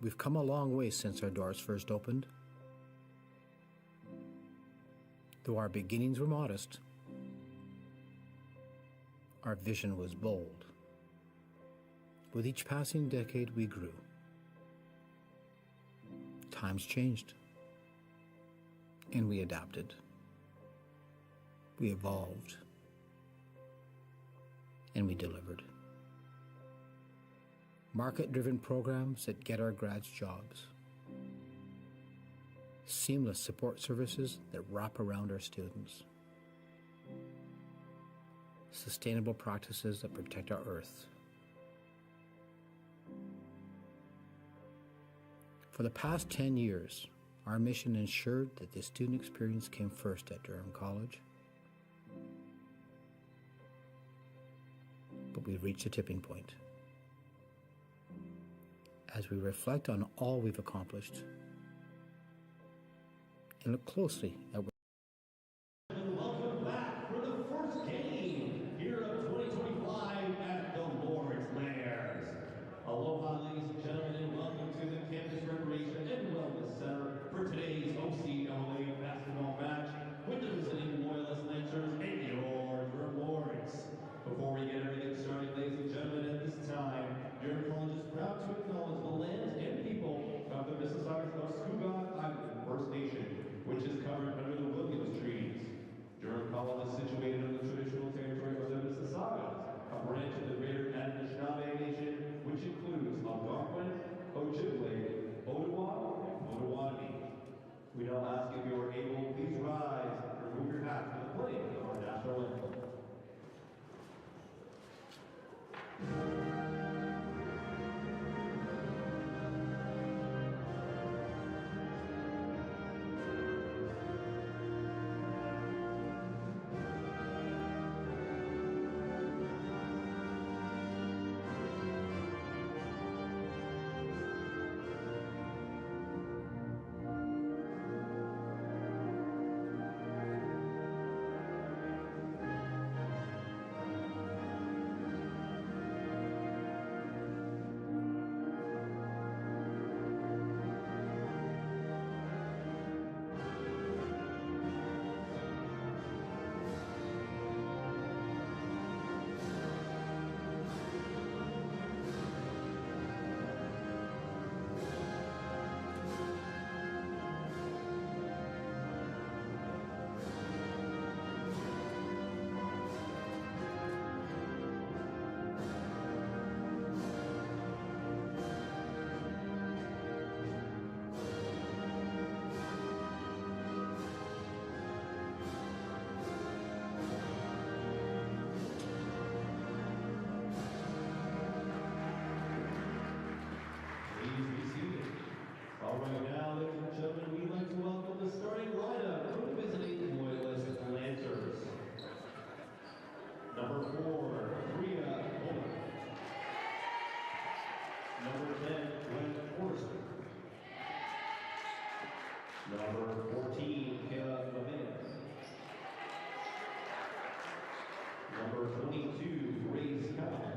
We've come a long way since our doors first opened. Though our beginnings were modest, our vision was bold. With each passing decade, we grew. Times changed, and we adapted. We evolved, and we delivered. Market-driven programs that get our grads jobs. Seamless support services that wrap around our students. Sustainable practices that protect our earth. For the past 10 years, our mission ensured that the student experience came first at Durham College. But we've reached a tipping point. As we reflect on all we've accomplished and look closely at welcome back for the first game here of 2025 at the Loyalist. Aloha, ladies and gentlemen, and welcome to the Campus Recreation and Wellness Center for today's OCAA basketball match with the visiting Loyalist Lancers and your Durham Lords. Before we get everything started, ladies and gentlemen, at this time, Durham College is proud to acknowledge the lands and people of the Mississaugas of Scugog Island First Nation, which is covered under the Loyalist treaties. Durham College is situated on the traditional territory of the Mississaugas, a branch of the greater Anishinaabe Nation, which includes Algonquin, Ojibwe, Ottawa, and Potawatomi. We now ask if you are able, please rise and remove your hats for the playing of our national anthem. We'd like to welcome the starting lineup from the visiting Loyalist Lancers. Number 4, Priya Bullock. Number 10, Gwen Forrester. Number 14, Kayla Levin. Number 22, Grace Kyle.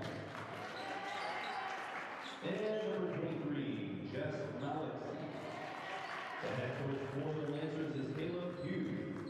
And number 23, Jess Malik. The head coach for the Lancers is Caleb Hughes.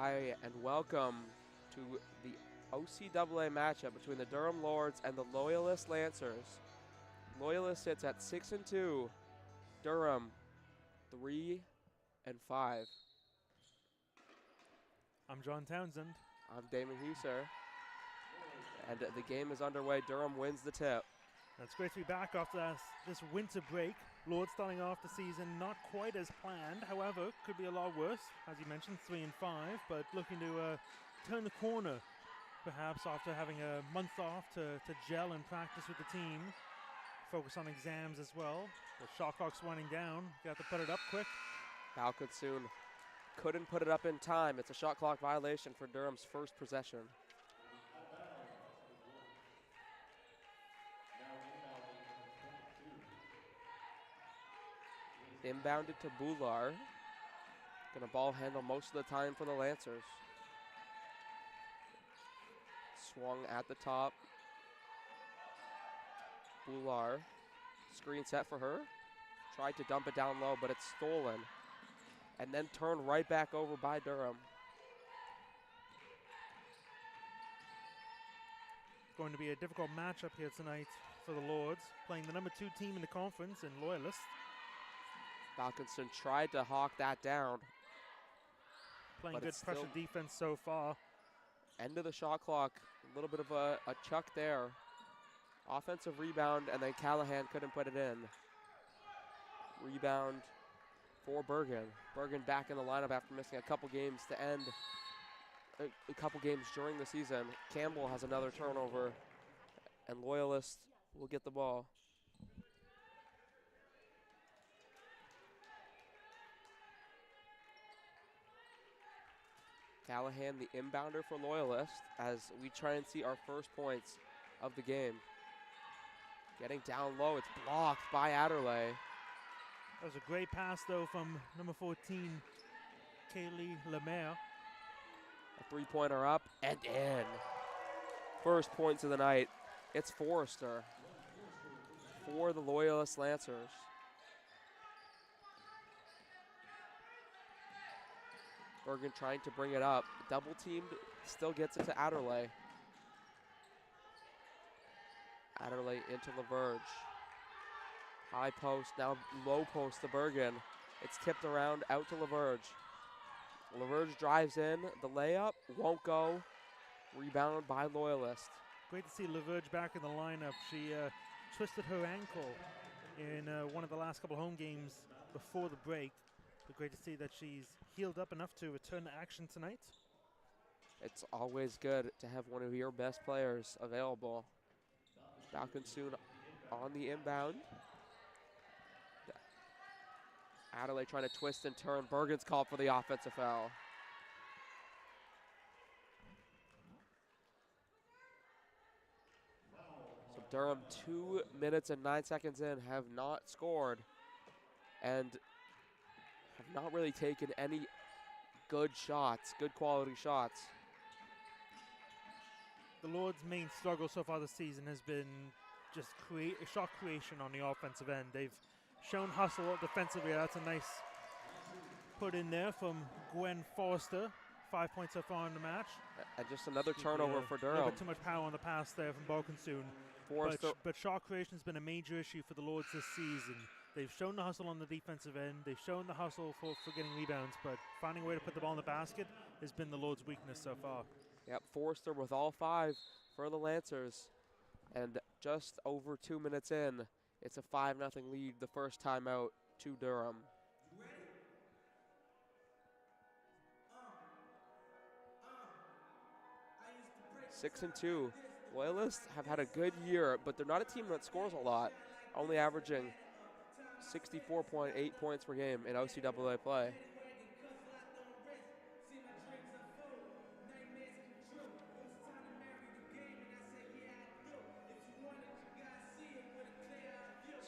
Hi, and welcome to the OCAA matchup between the Durham Lords and the Loyalist Lancers. Loyalist sits at 6-2, Durham 3-5. I'm John Townsend. I'm Damon Huser, and the game is underway. Durham wins the tip. It's great to be back after this winter break. Lords starting off the season not quite as planned. However, could be a lot worse. As you mentioned, 3-5, but looking to turn the corner, perhaps after having a month off to gel and practice with the team. Focus on exams as well. The shot clock's winding down. Got to put it up quick. Balkinsoon couldn't put it up in time. It's a shot clock violation for Durham's first possession. Inbounded to Bular. Gonna ball handle most of the time for the Lancers. Swung at the top. Bular. Screen set for her. Tried to dump it down low, but it's stolen. And then turned right back over by Durham. Going to be a difficult matchup here tonight for the Lords, playing the number 2 team in the conference in Loyalist. Balkinson tried to hawk that down. Playing good pressure defense so far. End of the shot clock. A little bit of a chuck there. Offensive rebound, and then Callahan couldn't put it in. Rebound for Bergen. Bergen back in the lineup after missing a couple games to end. A couple games during the season. Campbell has another turnover, and Loyalist will get the ball. Callahan, the inbounder for Loyalist, as we try and see our first points of the game. Getting down low, it's blocked by Adderley. That was a great pass, though, from number 14, Kaylee Lemaire. A three-pointer up and in. First points of the night. It's Forrester for the Loyalist Lancers. Bergen trying to bring it up. Double teamed, still gets it to Adderley. Adderley into LaVerge. High post, now low post to Bergen. It's tipped around out to LaVerge. LaVerge drives in, the layup won't go. Rebound by Loyalist. Great to see LaVerge back in the lineup. She twisted her ankle in one of the last couple home games before the break. But great to see that she's healed up enough to return to action tonight. It's always good to have one of your best players available. Balkinsoon on the inbound. Adelaide trying to twist and turn. Bergen's called for the offensive foul. So Durham, 2 minutes and 9 seconds in, have not scored and have not really taken any good shots, good quality shots. The Lord's main struggle so far this season has been just shot creation on the offensive end. They've shown hustle defensively. That's a nice put in there from Gwen Forrester. 5 points so far in the match. And just another turnover for Durham. A little bit too much power on the pass there from Balkinsoon. But shot creation has been a major issue for the Lords this season. They've shown the hustle on the defensive end. They've shown the hustle for getting rebounds, but finding a way to put the ball in the basket has been the Lords' weakness so far. Yep, Forrester with all 5 for the Lancers. And just over 2 minutes in, it's a 5-0 lead the first time out to Durham. 6-2. Loyalists have had a good year, but they're not a team that scores a lot, only averaging 64.8 points per game in OCAA play.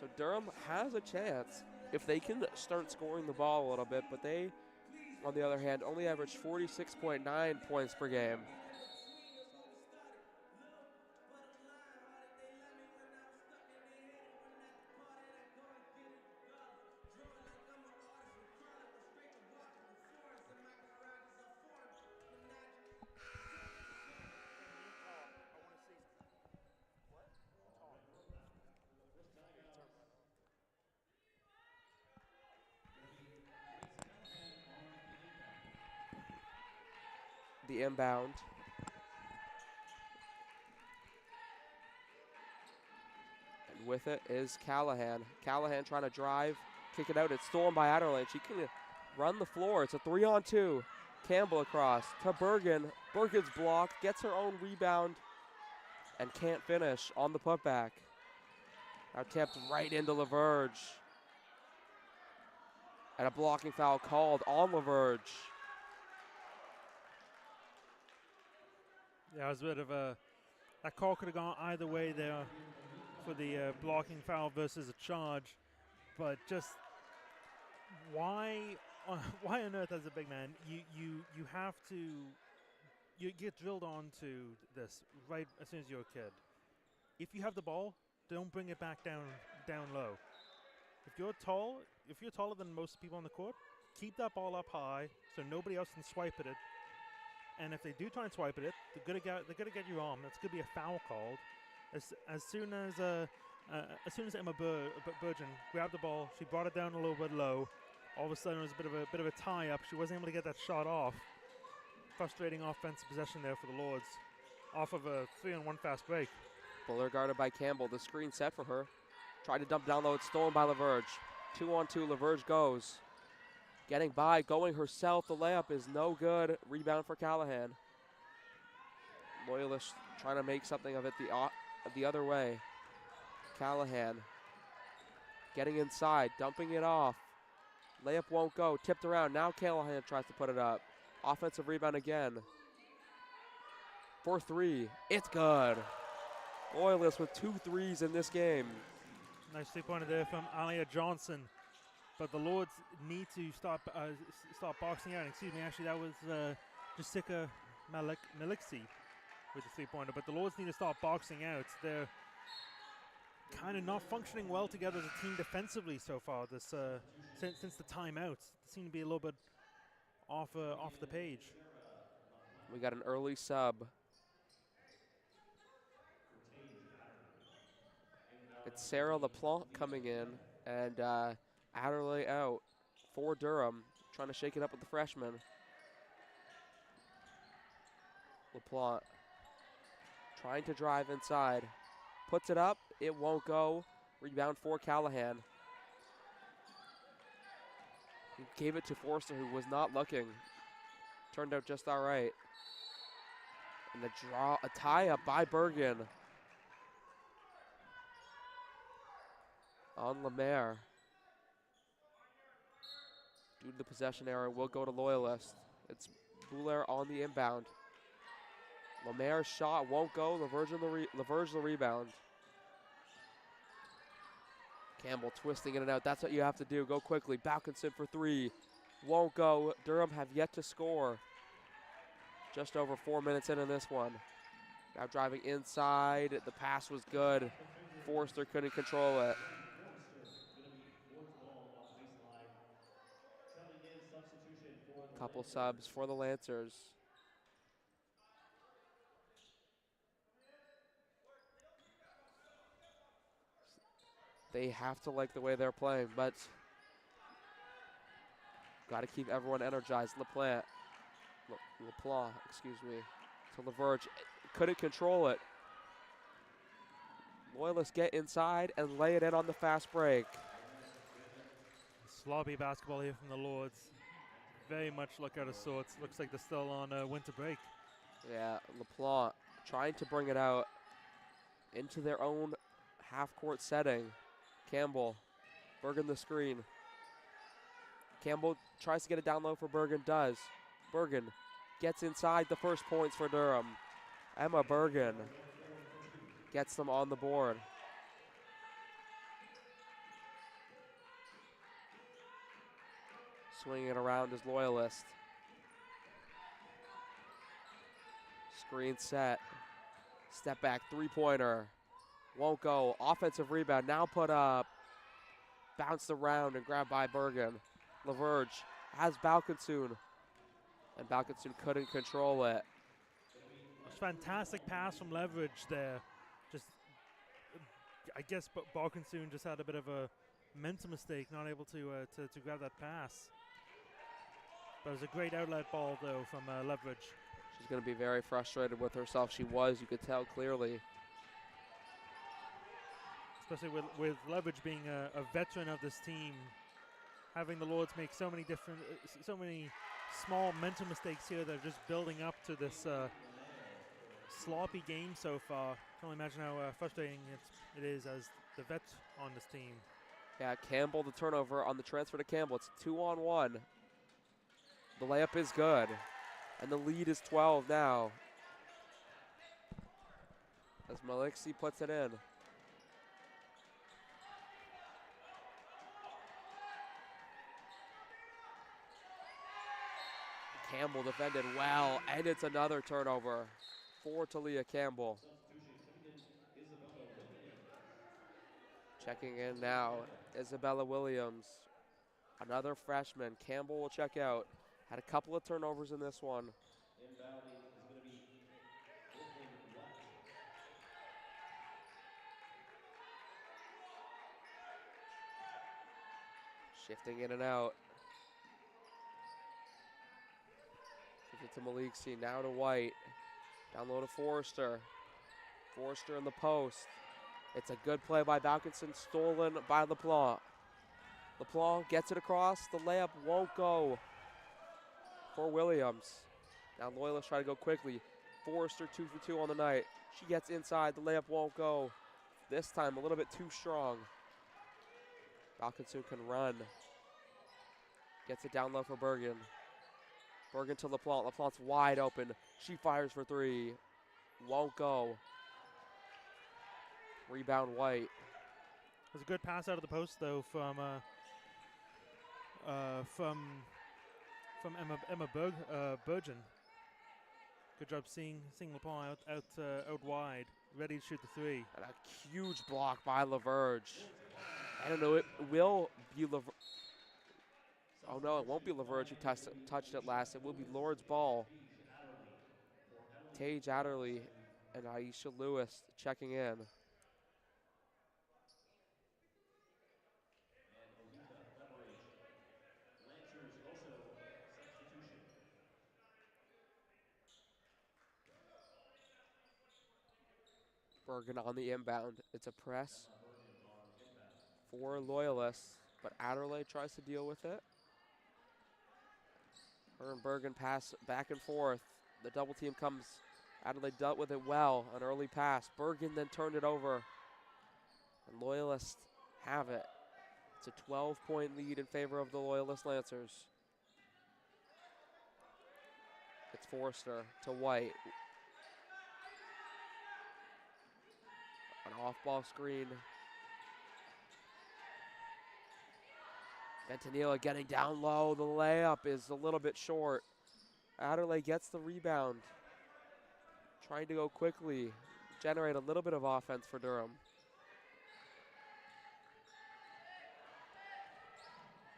So Durham has a chance if they can start scoring the ball a little bit, but they, on the other hand, only average 46.9 points per game. the inbound. And with it is Callahan. Callahan trying to drive, kick it out. It's stolen by Adderley. She can run the floor. It's a 3-on-2. Campbell across to Bergen. Bergen's blocked, gets her own rebound, and can't finish on the putback. Now tipped right into LaVerge. And a blocking foul called on LaVerge. Yeah, it was a bit of a... That call could have gone either way there for the blocking foul versus a charge. But just why on earth, as a big man, you have to... You get drilled onto this right as soon as you're a kid. If you have the ball, don't bring it back down low. If you're taller than most people on the court, keep that ball up high so nobody else can swipe at it. And if they do try and swipe at it, they're gonna get your arm. That's gonna be a foul called. As soon as Emma Burgeon grabbed the ball, she brought it down a little bit low. All of a sudden, it was a bit of a tie-up. She wasn't able to get that shot off. Frustrating offensive possession there for the Lords, off of a 3-on-1 fast break. Buller guarded by Campbell. The screen set for her. Tried to dump down low. It's stolen by LaVerge. 2-on-2. LaVerge goes. Getting by, going herself. The layup is no good. Rebound for Callahan. Loyalist trying to make something of it the other way. Callahan getting inside, dumping it off. Layup won't go. Tipped around. Now Callahan tries to put it up. Offensive rebound again. For 3. It's good. Loyalist with 2 threes in this game. Nice 3-pointer there from Alia Johnson. But the Lords need to start boxing out. Excuse me, actually that was Jessica Maliksi with the 3-pointer. But the Lords need to start boxing out. They're kind of not functioning well together as a team defensively so far. This since the timeouts, they seem to be a little bit off the page. We got an early sub. It's Sarah LaPlante coming in, and Adderley out for Durham, trying to shake it up with the freshman. LaPlante trying to drive inside. Puts it up, it won't go. Rebound for Callahan. He gave it to Forster, who was not looking. Turned out just all right. And a tie-up by Bergen. On Lemaire. Due to the possession error, will go to Loyalist. It's Bouler on the inbound. Lemaire's shot won't go. LaVerge the rebound. Campbell twisting in and out. That's what you have to do. Go quickly. Balkinson for 3. Won't go. Durham have yet to score. Just over 4 minutes in this one. Now driving inside. The pass was good. Forster couldn't control it. Couple subs for the Lancers. They have to like the way they're playing, but got to keep everyone energized. LaPlante, excuse me, to LaVerge. Couldn't control it. Loyalists get inside and lay it in on the fast break. Sloppy basketball here from the Lords. Very much look out of sorts. Looks like they're still on winter break. Yeah, LaPlante trying to bring it out into their own half-court setting. Campbell, Bergen the screen. Campbell tries to get it down low for Bergen, does. Bergen gets inside, the first points for Durham. Emma Bergen gets them on the board. Swinging it around is Loyalist. Screen set. Step back, 3-pointer. Won't go. Offensive rebound, now put up. Bounced around and grabbed by Bergen. LaVerge has Balkinson. And Balkinson couldn't control it. Fantastic pass from Leverage there. Just, I guess Balkinson just had a bit of a mental mistake, not able to grab that pass. But it was a great outlet ball, though, from Leverage. She's going to be very frustrated with herself. She was, you could tell clearly. Especially with Leverage being a veteran of this team, having the Lords make so many small mental mistakes here that are just building up to this sloppy game so far. Can only imagine how frustrating it is as the vet on this team. Yeah, Campbell, the turnover on the transfer to Campbell. It's 2-on-1. The layup is good, and the lead is 12 now. As Maliksi puts it in. Campbell defended well, and it's another turnover for Talia Campbell. Checking in now, Isabella Williams. Another freshman. Campbell will check out. Had a couple of turnovers in this one. Inbounding is going to be Brooklyn White. Shifting in and out. Gives it to Maliksi, now to White. Down low to Forrester. Forrester in the post. It's a good play by Balkinson, stolen by LaPlante. LaPlante gets it across. The layup won't go for Williams. Now Loyalists try to go quickly. Forrester 2 for 2 on the night. She gets inside. The layup won't go. This time a little bit too strong. Balkinson can run. Gets it down low for Bergen. Bergen to LaPlante. LaPlante's wide open. She fires for three. Won't go. Rebound White. It was a good pass out of the post though from Emma Bergen. Good job seeing LaPlante out wide, ready to shoot the three. And a huge block by LaVerge. I don't know, it will be LaVerge. Oh no, it won't be LaVerge who touched it last. It will be Lord's ball. Tage Adderley and Aisha Lewis checking in. Bergen on the inbound. It's a press for Loyalists, but Adderley tries to deal with it. Her and Bergen pass back and forth. The double team comes. Adelaide dealt with it well. An early pass. Bergen then turned it over. And Loyalists have it. It's a 12-point lead in favor of the Loyalist Lancers. It's Forrester to White. An off-ball screen. Ventanilla getting down low. The layup is a little bit short. Adderley gets the rebound. Trying to go quickly, generate a little bit of offense for Durham.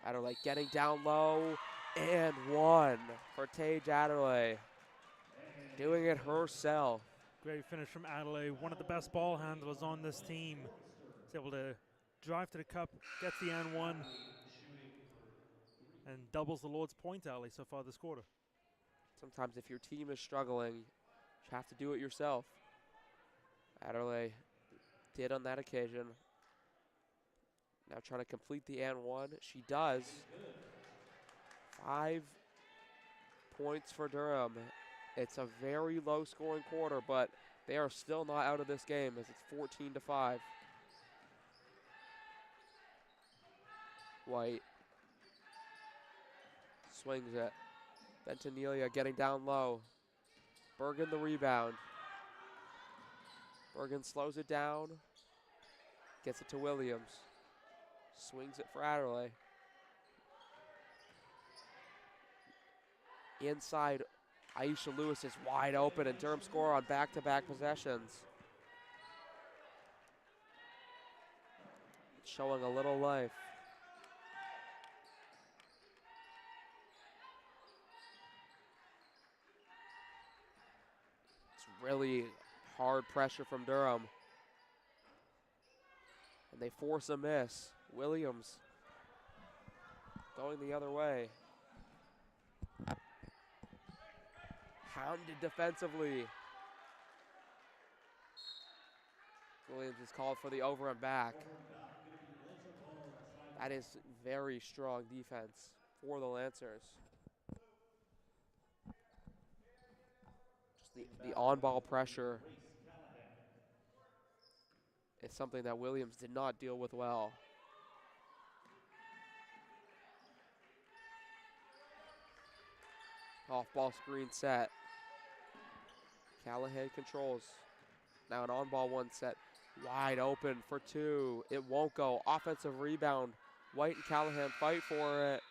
Adderley getting down low, and one for Tage Adderley. Doing it herself. Great finish from Adelaide, one of the best ball handlers on this team. He's able to drive to the cup, gets the N1, and doubles the Lord's point tally so far this quarter. Sometimes if your team is struggling, you have to do it yourself. Adderley did on that occasion. Now trying to complete the N1. She does. 5 points for Durham. It's a very low scoring quarter, but they are still not out of this game as it's 14-5. White swings it. Ventanilla getting down low. Bergen the rebound. Bergen slows it down. Gets it to Williams. Swings it for Adderley. Inside, Aisha Lewis is wide open, and Durham score on back-to-back possessions. Showing a little life. It's really hard pressure from Durham. And they force a miss. Williams going the other way. Hounded defensively. Williams is called for the over and back. That is very strong defense for the Lancers. Just the on-ball pressure is something that Williams did not deal with well. Off-ball screen set. Callahan controls. Now an on-ball one set. Wide open for two. It won't go. Offensive rebound. White and Callahan fight for it.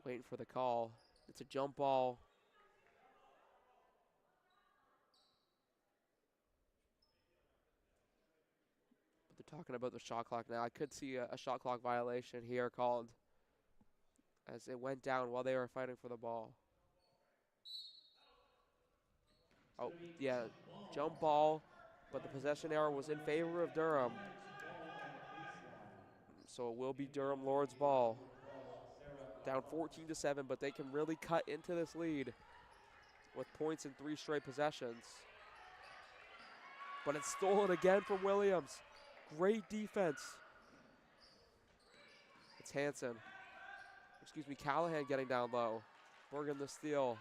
Waiting for the call. It's a jump ball. But they're talking about the shot clock now. I could see a shot clock violation here called as it went down while they were fighting for the ball. Oh, yeah, jump ball, but the possession error was in favor of Durham. So it will be Durham Lord's ball. Down 14-7, but they can really cut into this lead with points in 3 straight possessions. But it's stolen again from Williams. Great defense. It's Callahan getting down low. Bergen the steal.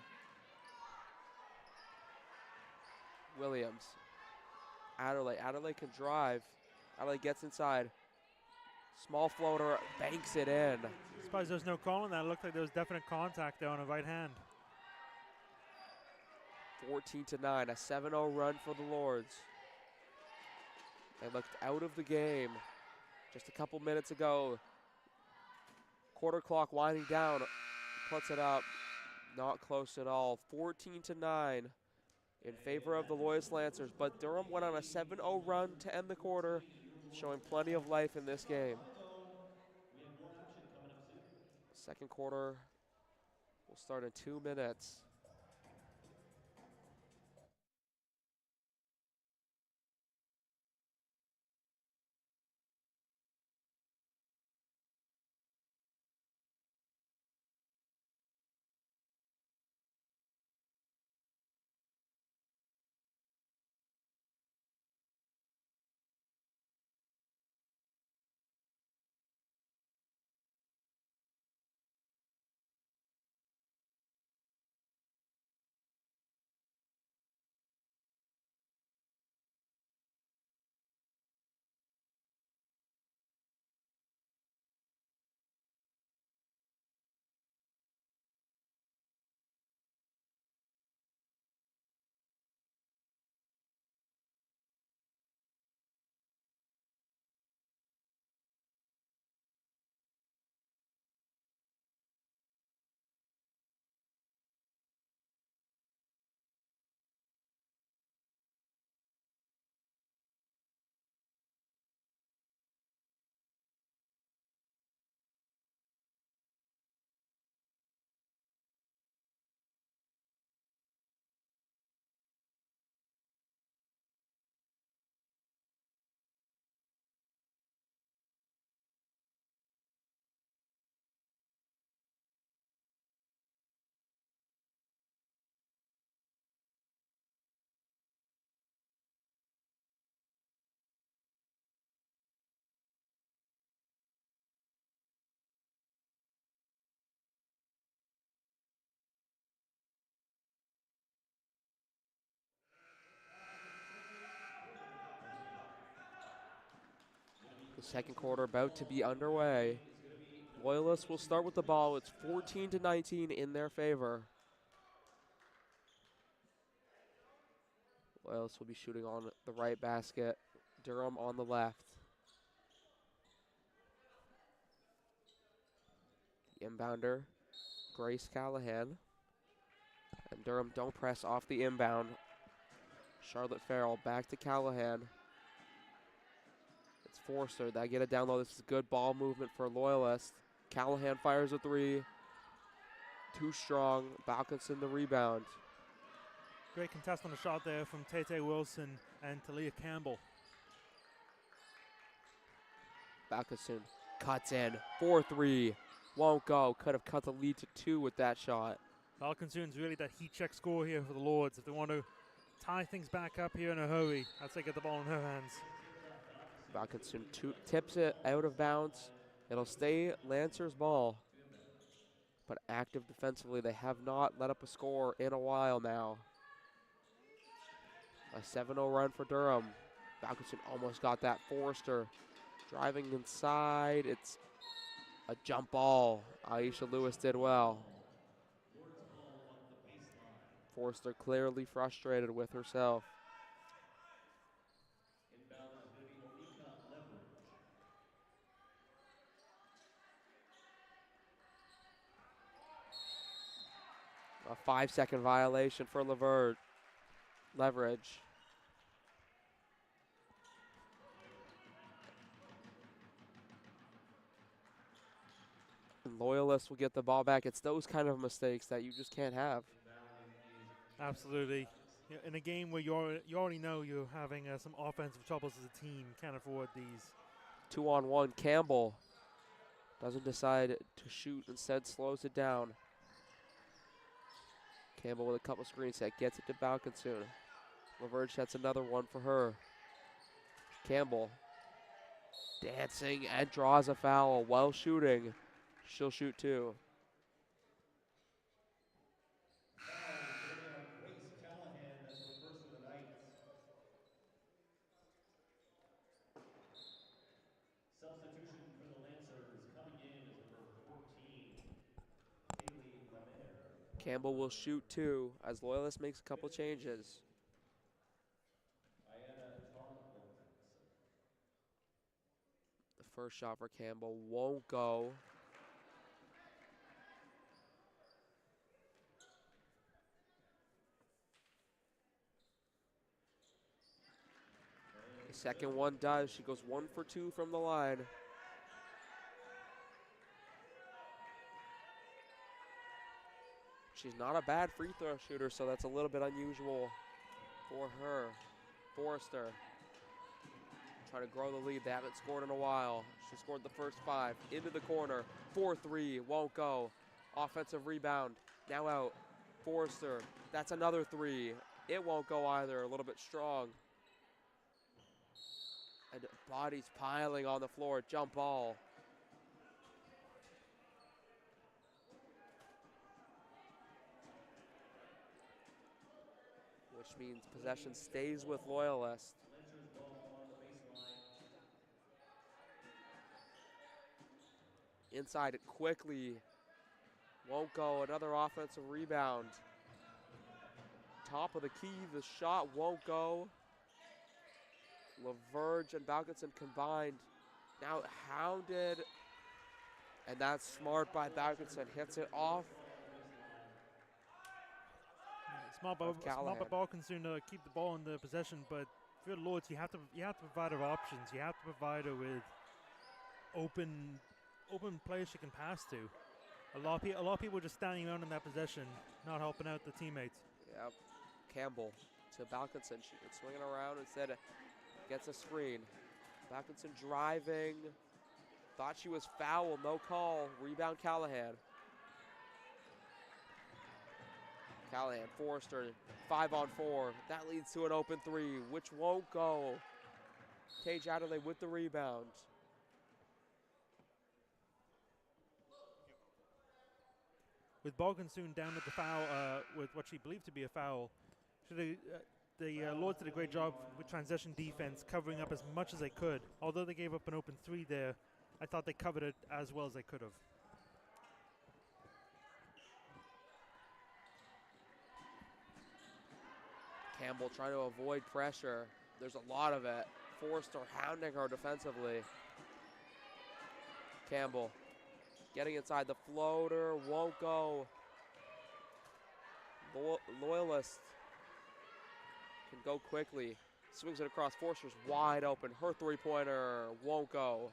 Williams. Adderley can drive. Adderley gets inside. Small floater, banks it in. Surprised there's no call on that. It looked like there was definite contact there on a right hand. 14-9, a 7-0 run for the Lords. They looked out of the game just a couple minutes ago. Quarter clock winding down, puts it up. Not close at all. 14-9 in favor of the Loyalist Lancers, but Durham went on a 7-0 run to end the quarter, showing plenty of life in this game. Second quarter will start in 2 minutes. The second quarter about to be underway. Loyalists will start with the ball. It's 14-19 in their favor. Loyalists will be shooting on the right basket. Durham on the left. The inbounder, Grace Callahan. And Durham don't press off the inbound. Charlotte Farrell back to Callahan. It's Forster. They get it down low. This is good ball movement for Loyalist. Callahan fires a three. Too strong. Balkinson the rebound. Great contest on the shot there from Tate Wilson and Talia Campbell. Balkinson cuts in. 4-3. Won't go. Could have cut the lead to 2 with that shot. Balconsoon's really that heat check score here for the Lords. If they want to tie things back up here in a hurry, I'd say get the ball in her hands. Balconsoon tips it out of bounds. It'll stay Lancers' ball. But active defensively, they have not let up a score in a while now. A 7-0 run for Durham. Balconsoon almost got that. Forrester driving inside. It's a jump ball. Aisha Lewis did well. Forrester clearly frustrated with herself. A 5-second violation for Leverage. And Loyalist will get the ball back. It's those kind of mistakes that you just can't have. Absolutely. You know, in a game where you already know you're having some offensive troubles as a team, can't afford these. 2-on-1. Campbell doesn't decide to shoot, instead slows it down. Campbell with a couple screen set, gets it to Balconsoon. Laverge sets another one for her. Campbell dancing and draws a foul while shooting. She'll shoot 2. Substitution for the Lancers coming in is number 14, Haley Lemaire. Campbell will shoot 2 as Loyalist makes a couple changes. The first shot for Campbell won't go. The second one does. She goes 1 for 2 from the line. She's not a bad free throw shooter, so that's a little bit unusual for her. Forrester trying to grow the lead. They haven't scored in a while. She scored the first 5. Into the corner. 4-3. Won't go. Offensive rebound. Now out. Forrester. That's another 3. It won't go either. A little bit strong. And bodies piling on the floor. Jump ball. Which means possession stays with Loyalist. Inside it quickly. Won't go. Another offensive rebound. Top of the key. The shot won't go. Laverge and Balconsoon combined. Now hounded. And that's smart by Balconsoon. Hits it off. Smart by Balconsoon to keep the ball in the possession, but for the Lords, you have to provide her options. You have to provide her with open players she can pass to. A lot of people are just standing around in that possession, not helping out the teammates. Yep. Campbell to Balconsoon. She can swing it around instead. Gets a screen. Balconsoon driving. Thought she was foul. No call. Rebound Callahan. Callahan, Forrester, 5-on-4. That leads to an open 3, which won't go. Tage Adderley with the rebound. With Balconsoon down with the foul, with what she believed to be a foul, the Lords did a great job with transition defense, covering up as much as they could. Although they gave up an open 3 there, I thought they covered it as well as they could have. Campbell trying to avoid pressure. There's a lot of it. Forrester hounding her defensively. Campbell getting inside the floater. Won't go. Loyalist can go quickly. Swings it across. Forster's wide open. Her 3-pointer won't go.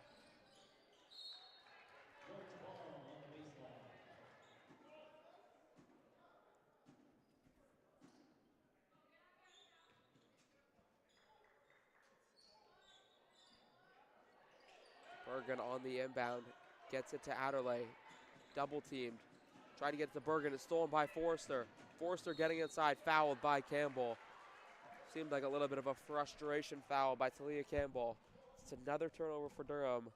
Bergen on the inbound, gets it to Adderley. Double teamed. Trying to get to Bergen. It's stolen by Forrester. Forrester getting inside, fouled by Campbell. Seemed like a little bit of a frustration foul by Talia Campbell. It's another turnover for Durham.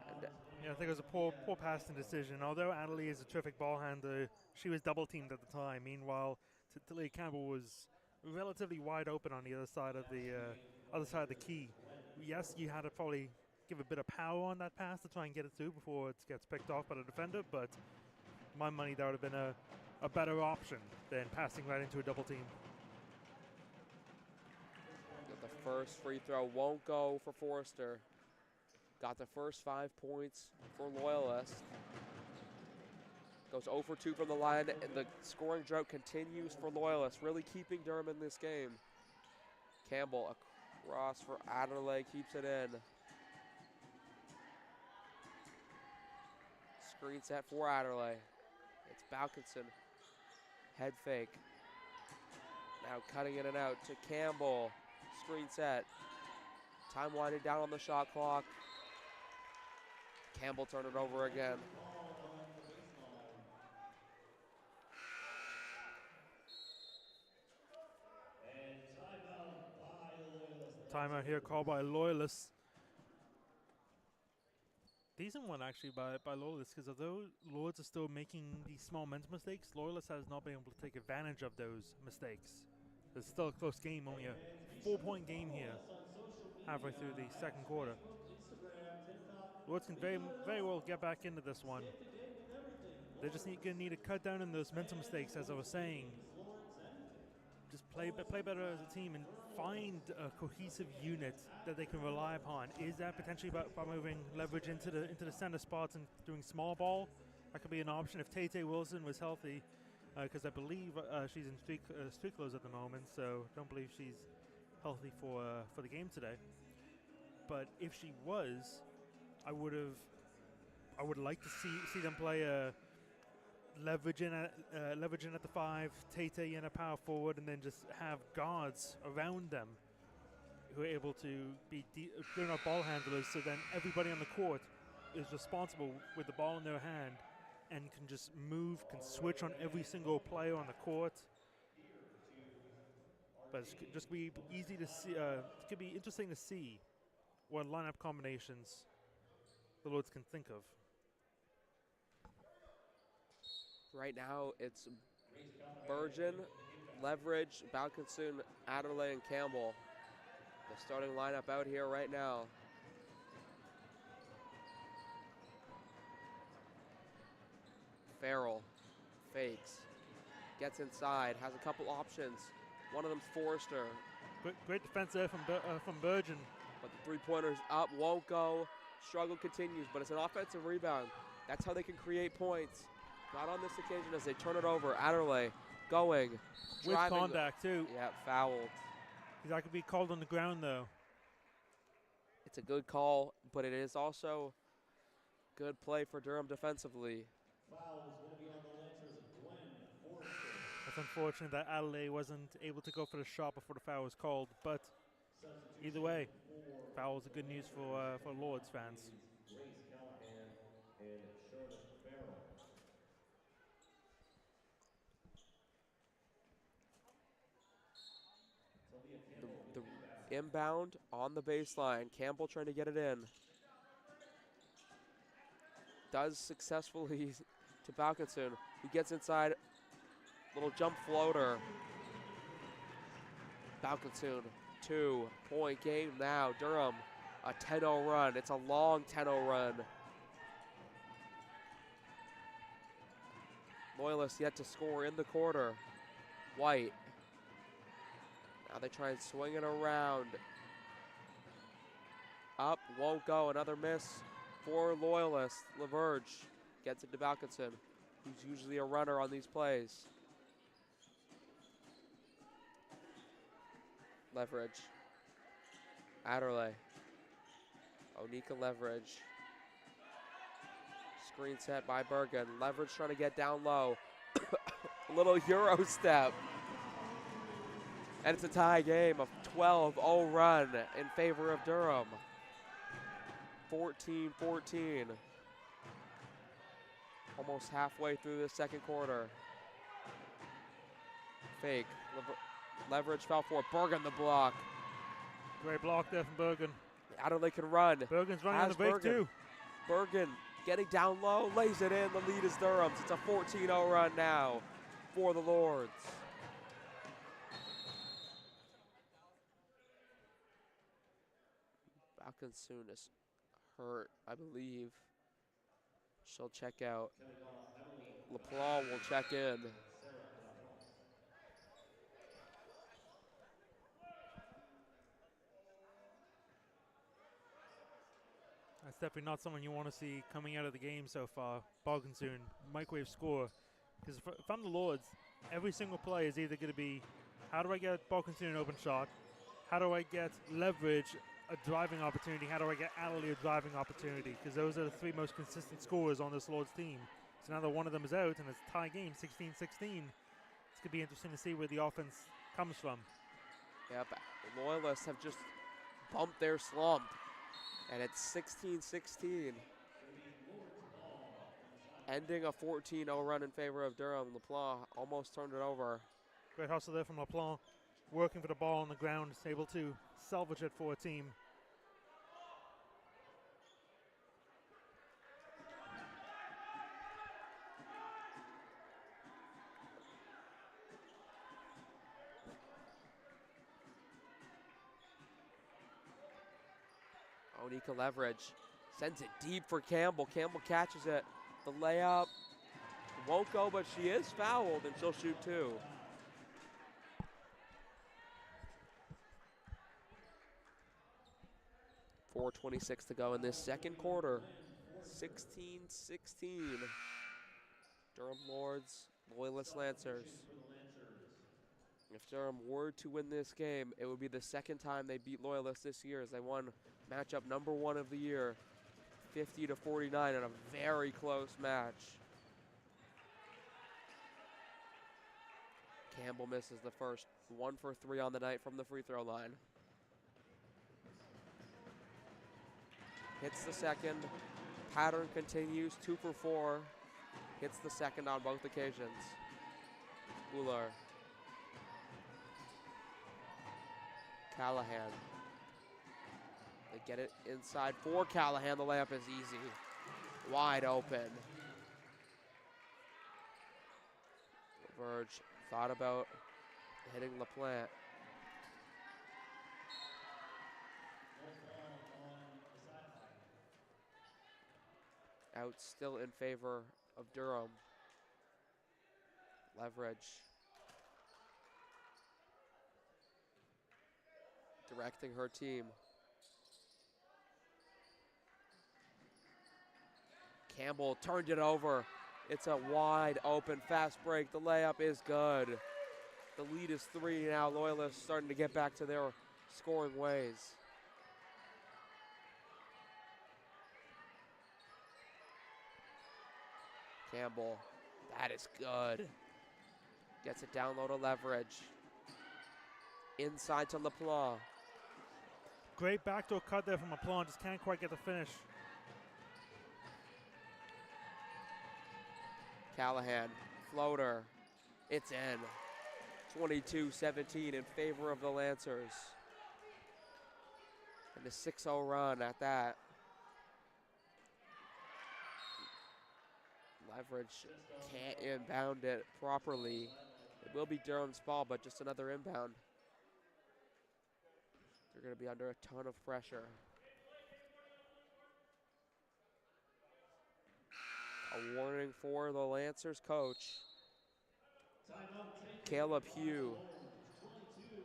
And Yeah, I think it was a poor passing decision. Although Adelaide is a terrific ball handler, she was double teamed at the time. Meanwhile, Talia Campbell was relatively wide open on the other side of the key. Yes, you had to probably give a bit of power on that pass to try and get it through before it gets picked off by the defender, but my money, that would have been a better option than passing right into a double team. the first free throw won't go for Forrester. Got the first 5 points for Loyalist. Goes 0 for 2 from the line, and the scoring drought continues for Loyalist, really keeping Durham in this game. Campbell across for Adderley, keeps it in. Screen set for Adderley. It's Balkinson. Head fake. Now cutting in and out to Campbell. Screen set. Time winding down on the shot clock. Campbell turned it over again. Timeout here called by Loyalists. Decent one actually by Loyalists, because although Lords are still making these small men's mistakes, Loyalists has not been able to take advantage of those mistakes. It's still a close game, only a 4-point game here, halfway through the second quarter. Lords can very well get back into this one. They just gonna need to cut down on those mental mistakes, as I was saying. Just play better as a team and find a cohesive unit that they can rely upon. Is that potentially by moving leverage into the center spots and doing small ball? That could be an option if Tay Wilson was healthy, because I believe she's in street clothes at the moment, so don't believe she's healthy for the game today. But if she was, I would like to see them play leveraging at the 5, Tate in a power forward, and then just have guards around them who are able to be good enough ball handlers, so then everybody on the court is responsible with the ball in their hand and can just move, can switch on every single player on the court. But it's just be easy to see. It could be interesting to see what lineup combinations the Lords can think of. Right now, it's Virgin, Leverage, Balkinson, Adderley, and Campbell. The starting lineup out here right now. Farrell fakes, gets inside, has a couple options. One of them's Forrester. Great defense there from Virgin. But the three-pointer's up, won't go. Struggle continues, but it's an offensive rebound. That's how they can create points. Not on this occasion as they turn it over. Adderley going. With driving. contact, too. Yeah, fouled. That could be called on the ground, though. It's a good call, but it is also good play for Durham defensively. It's unfortunate that Adelaide wasn't able to go for the shot before the foul was called, but either way, foul is good news for Lords fans. The inbound on the baseline. Campbell trying to get it in. Does successfully to Balkinson, who gets inside. Little jump floater. Balkinson, 2-point game now. Durham, a 10-0 run. It's a long 10-0 run. Loyalist yet to score in the quarter. White. Now they try and swing it around. Up, won't go. Another miss for Loyalist. LaVerge gets it to Balkinson, who's usually a runner on these plays. Leverage. Adderley. Onika Leverage. Screen set by Bergen. Leverage trying to get down low. A little Euro step. And it's a tie game, a 12-0 run in favor of Durham. 14-14. Almost halfway through the second quarter. Fake. Leverage fell for Bergen the block. Great block there from Bergen. Adderley can run. Bergen's running on the break too. Bergen getting down low, lays it in. The lead is Durham's. It's a 14-0 run now for the Lords. Balconsoon is hurt, I believe. She'll check out. LaPlaw will check in. That's definitely not someone you want to see coming out of the game so far. Balconsoon, microwave score. Because if I'm the Lords, every single play is either going to be, how do I get Balconsoon an open shot? How do I get Leverage a driving opportunity? How do I get Adderley a driving opportunity? Because those are the three most consistent scorers on this Lords team. So now that one of them is out and it's a tie game, 16-16, it's going to be interesting to see where the offense comes from. Yep, the Loyalists have just bumped their slump. And it's 16-16. Ending a 14-0 run in favor of Durham. LaPlaw almost turned it over. Great hustle there from LaPlaw. Working for the ball on the ground. Able to salvage it for a team. Onika Leverage sends it deep for Campbell. Campbell catches it. The layup won't go, but she is fouled, and she'll shoot two. .4:26 to go in this second quarter. 16-16. Durham Lords, Loyalist Lancers. If Durham were to win this game, it would be the second time they beat Loyalists this year, as they won matchup #1 of the year, 50-49 in a very close match. Campbell misses the first, 1 for 3 on the night from the free throw line. Hits the second, pattern continues, 2 for 4. Hits the second on both occasions. Uller. Callahan. They get it inside for Callahan. The layup is easy. Wide open. Verge thought about hitting LaPlante. Out still in favor of Durham. Leverage. Directing her team. Campbell turned it over. It's a wide open fast break. The layup is good. The lead is 3 now. Loyalists starting to get back to their scoring ways. Campbell, that is good. Gets it down low to Leverage. Inside to LaPlaw. Great backdoor cut there from LaPlaw, just can't quite get the finish. Callahan, floater, it's in. 22-17 in favor of the Lancers. And a 6-0 run at that. Leverage can't inbound it properly. It will be Durham's ball, but just another inbound. They're going to be under a ton of pressure. A warning for the Lancers coach, Caleb Hugh.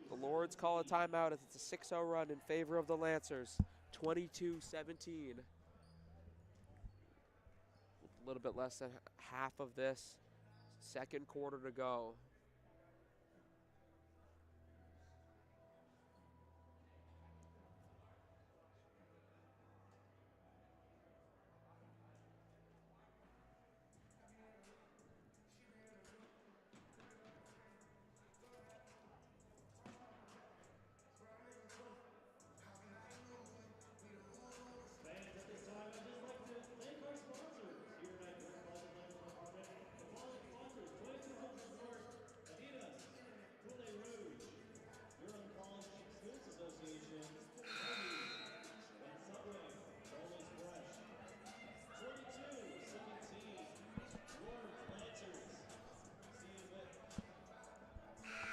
The Lords call a timeout as it's a 6-0 run in favor of the Lancers, 22-17. A little bit less than half of this second quarter to go.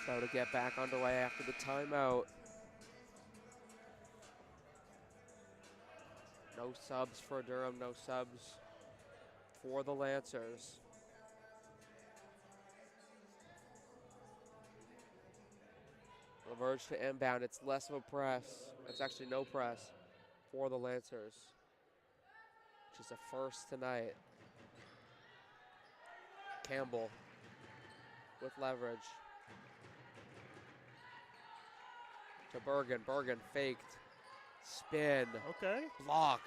About to get back underway after the timeout. No subs for Durham, no subs for the Lancers. LaVerge to inbound. It's less of a press. It's actually no press for the Lancers, which is a first tonight. Campbell with leverage. To Bergen. Bergen faked. Spin. Okay. Block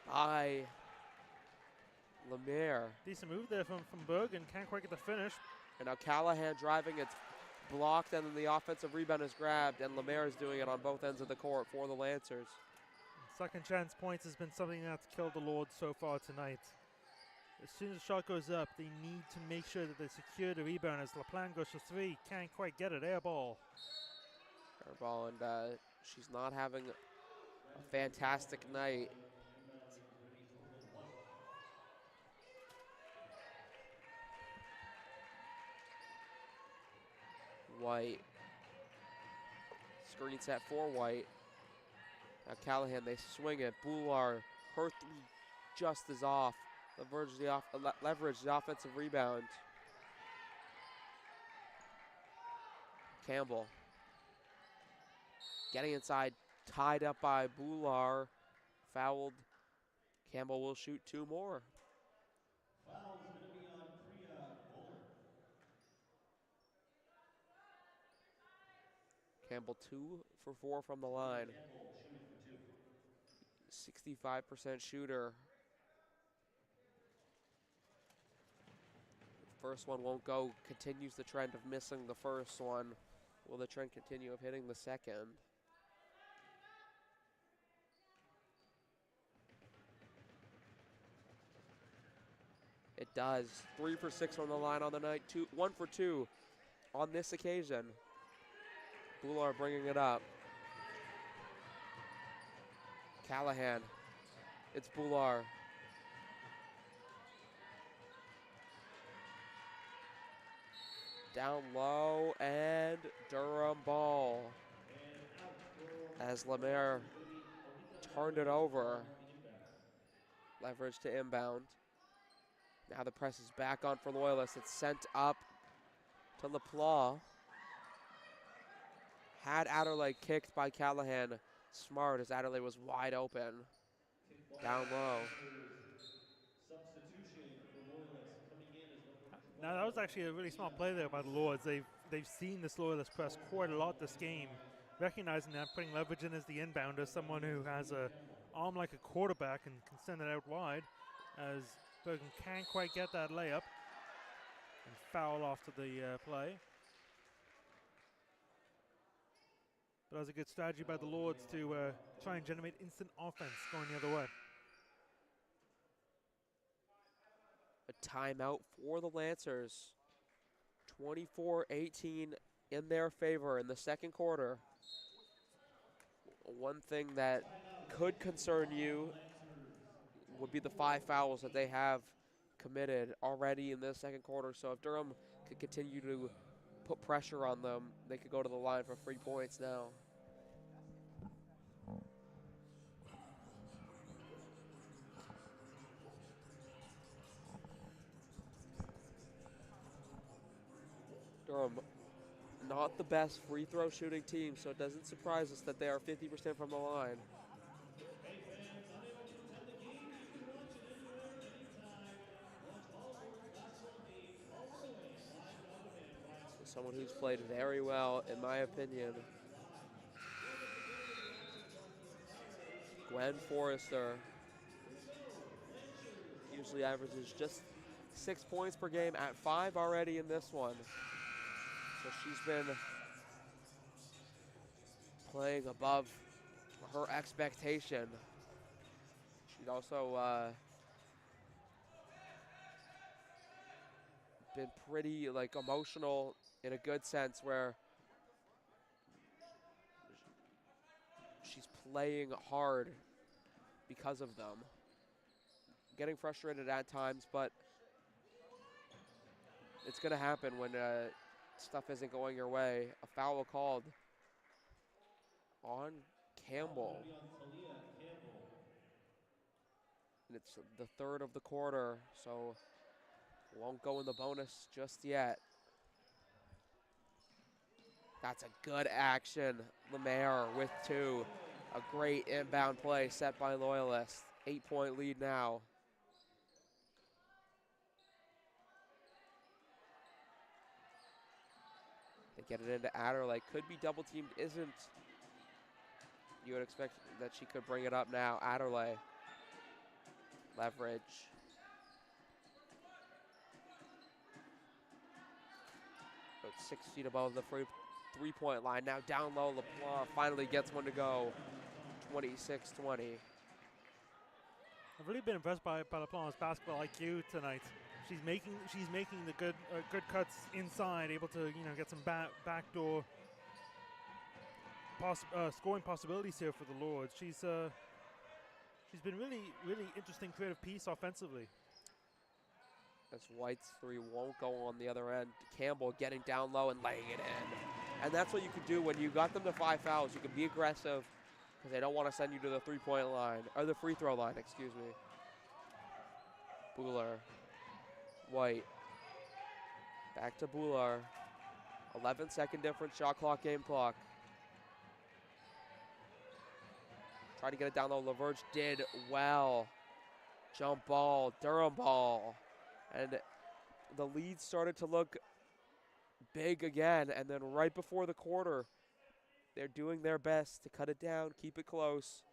by Lemaire. Decent move there from Bergen. Can't quite get the finish. And now Callahan driving. It's blocked, and then the offensive rebound is grabbed, and Lemaire is doing it on both ends of the court for the Lancers. Second chance points has been something that's killed the Lords so far tonight. As soon as the shot goes up, they need to make sure that they secure the rebound as LaPlante goes for three. Can't quite get it. Air ball. Air ball, and she's not having a fantastic night. White. Screen set for White. Now Callahan, they swing it. Boular, her three just is off. Leverage the offensive rebound. Campbell. Getting inside, tied up by Boular. Fouled. Campbell will shoot two more. Foul's going to be on Priya Bowler. Campbell 2 for 4 from the line. Campbell shooting for 2. 65% shooter. First one won't go. Continues the trend of missing the first one. Will the trend continue of hitting the second? It does. 3 for 6 on the line on the night. 1 for 2 on this occasion. Boular bringing it up. Callahan. It's Boular. Down low, and Durham ball. As Lemaire turned it over. Leverage to inbound. Now the press is back on for Loyalist. It's sent up to LaPlante. Had Adderley kicked by Callahan. Smart as Adderley was wide open. Down low. Substitution for Loyalist coming in is number 12. Now that was actually a really smart play there by the Lords. They've seen this Loyalist press quite a lot this game, recognizing that, putting leverage in as the inbounder, someone who has a arm like a quarterback and can send it out wide, as Bergen can't quite get that layup and foul off to the play. But that was a good strategy by the Lords to try and generate instant offense going the other way. A timeout for the Lancers. 24-18 in their favor in the second quarter. One thing that could concern you would be the 5 fouls that they have committed already in the second quarter. So if Durham could continue to put pressure on them, they could go to the line for 3 points now. Durham, not the best free throw shooting team, so it doesn't surprise us that they are 50% from the line. Hey fans, unable to attend the game, you can watch it anywhere, anytime. Watch all Lords basketball games all the way live on demand. So someone who's played very well, in my opinion. Gwen Forrester usually averages just 6 points per game, at 5 already in this one. So she's been playing above her expectation. She's also been pretty emotional in a good sense, where she's playing hard because of them. Getting frustrated at times, but it's going to happen when stuff isn't going your way. A foul called on Campbell. And it's the third of the quarter, so won't go in the bonus just yet. That's a good action. Lemaire with 2. A great inbound play set by Loyalist. 8-point lead now. They get it into Adderley. Could be double teamed, isn't. You would expect that she could bring it up now. Adderley. Leverage. About 6 feet above the three-point line. Now down low, LaPlante finally gets one to go. 26-20. I've really been impressed by LaPlante's basketball IQ tonight. She's making the good cuts inside, able to get some backdoor scoring possibilities here for the Lords. She's been really interesting creative piece offensively. As White's 3 won't go on the other end. Campbell getting down low and laying it in. And that's what you can do when you got them to 5 fouls. You can be aggressive because they don't want to send you to the three-point line, or the free throw line, excuse me. Buhler. White. Back to Buhler. 11-second difference, shot clock, game clock. Trying to get it down low. LaVerge did well. Jump ball, Durham ball. And the lead started to look big again. And then right before the quarter, they're doing their best to cut it down, keep it close,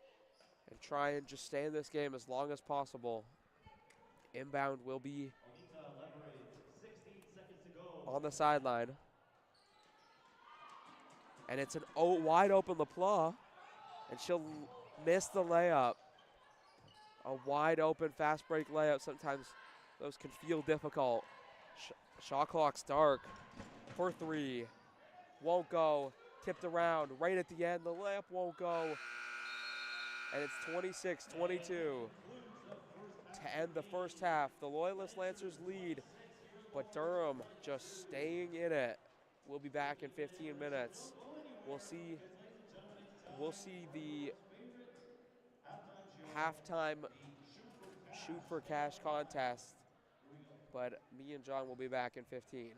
and try and just stay in this game as long as possible. Inbound will be on the sideline. And it's an wide open LaPlante, and she'll miss the layup. A wide open fast break layup. Sometimes those can feel difficult. Shot clock's dark for 3. Won't go. Tipped around right at the end. The layup won't go. And it's 26-22 to end the first half. The Loyalist Lancers lead, but Durham just staying in it. We'll be back in 15 minutes. We'll see the halftime shoot for cash contest, but me and John will be back in 15.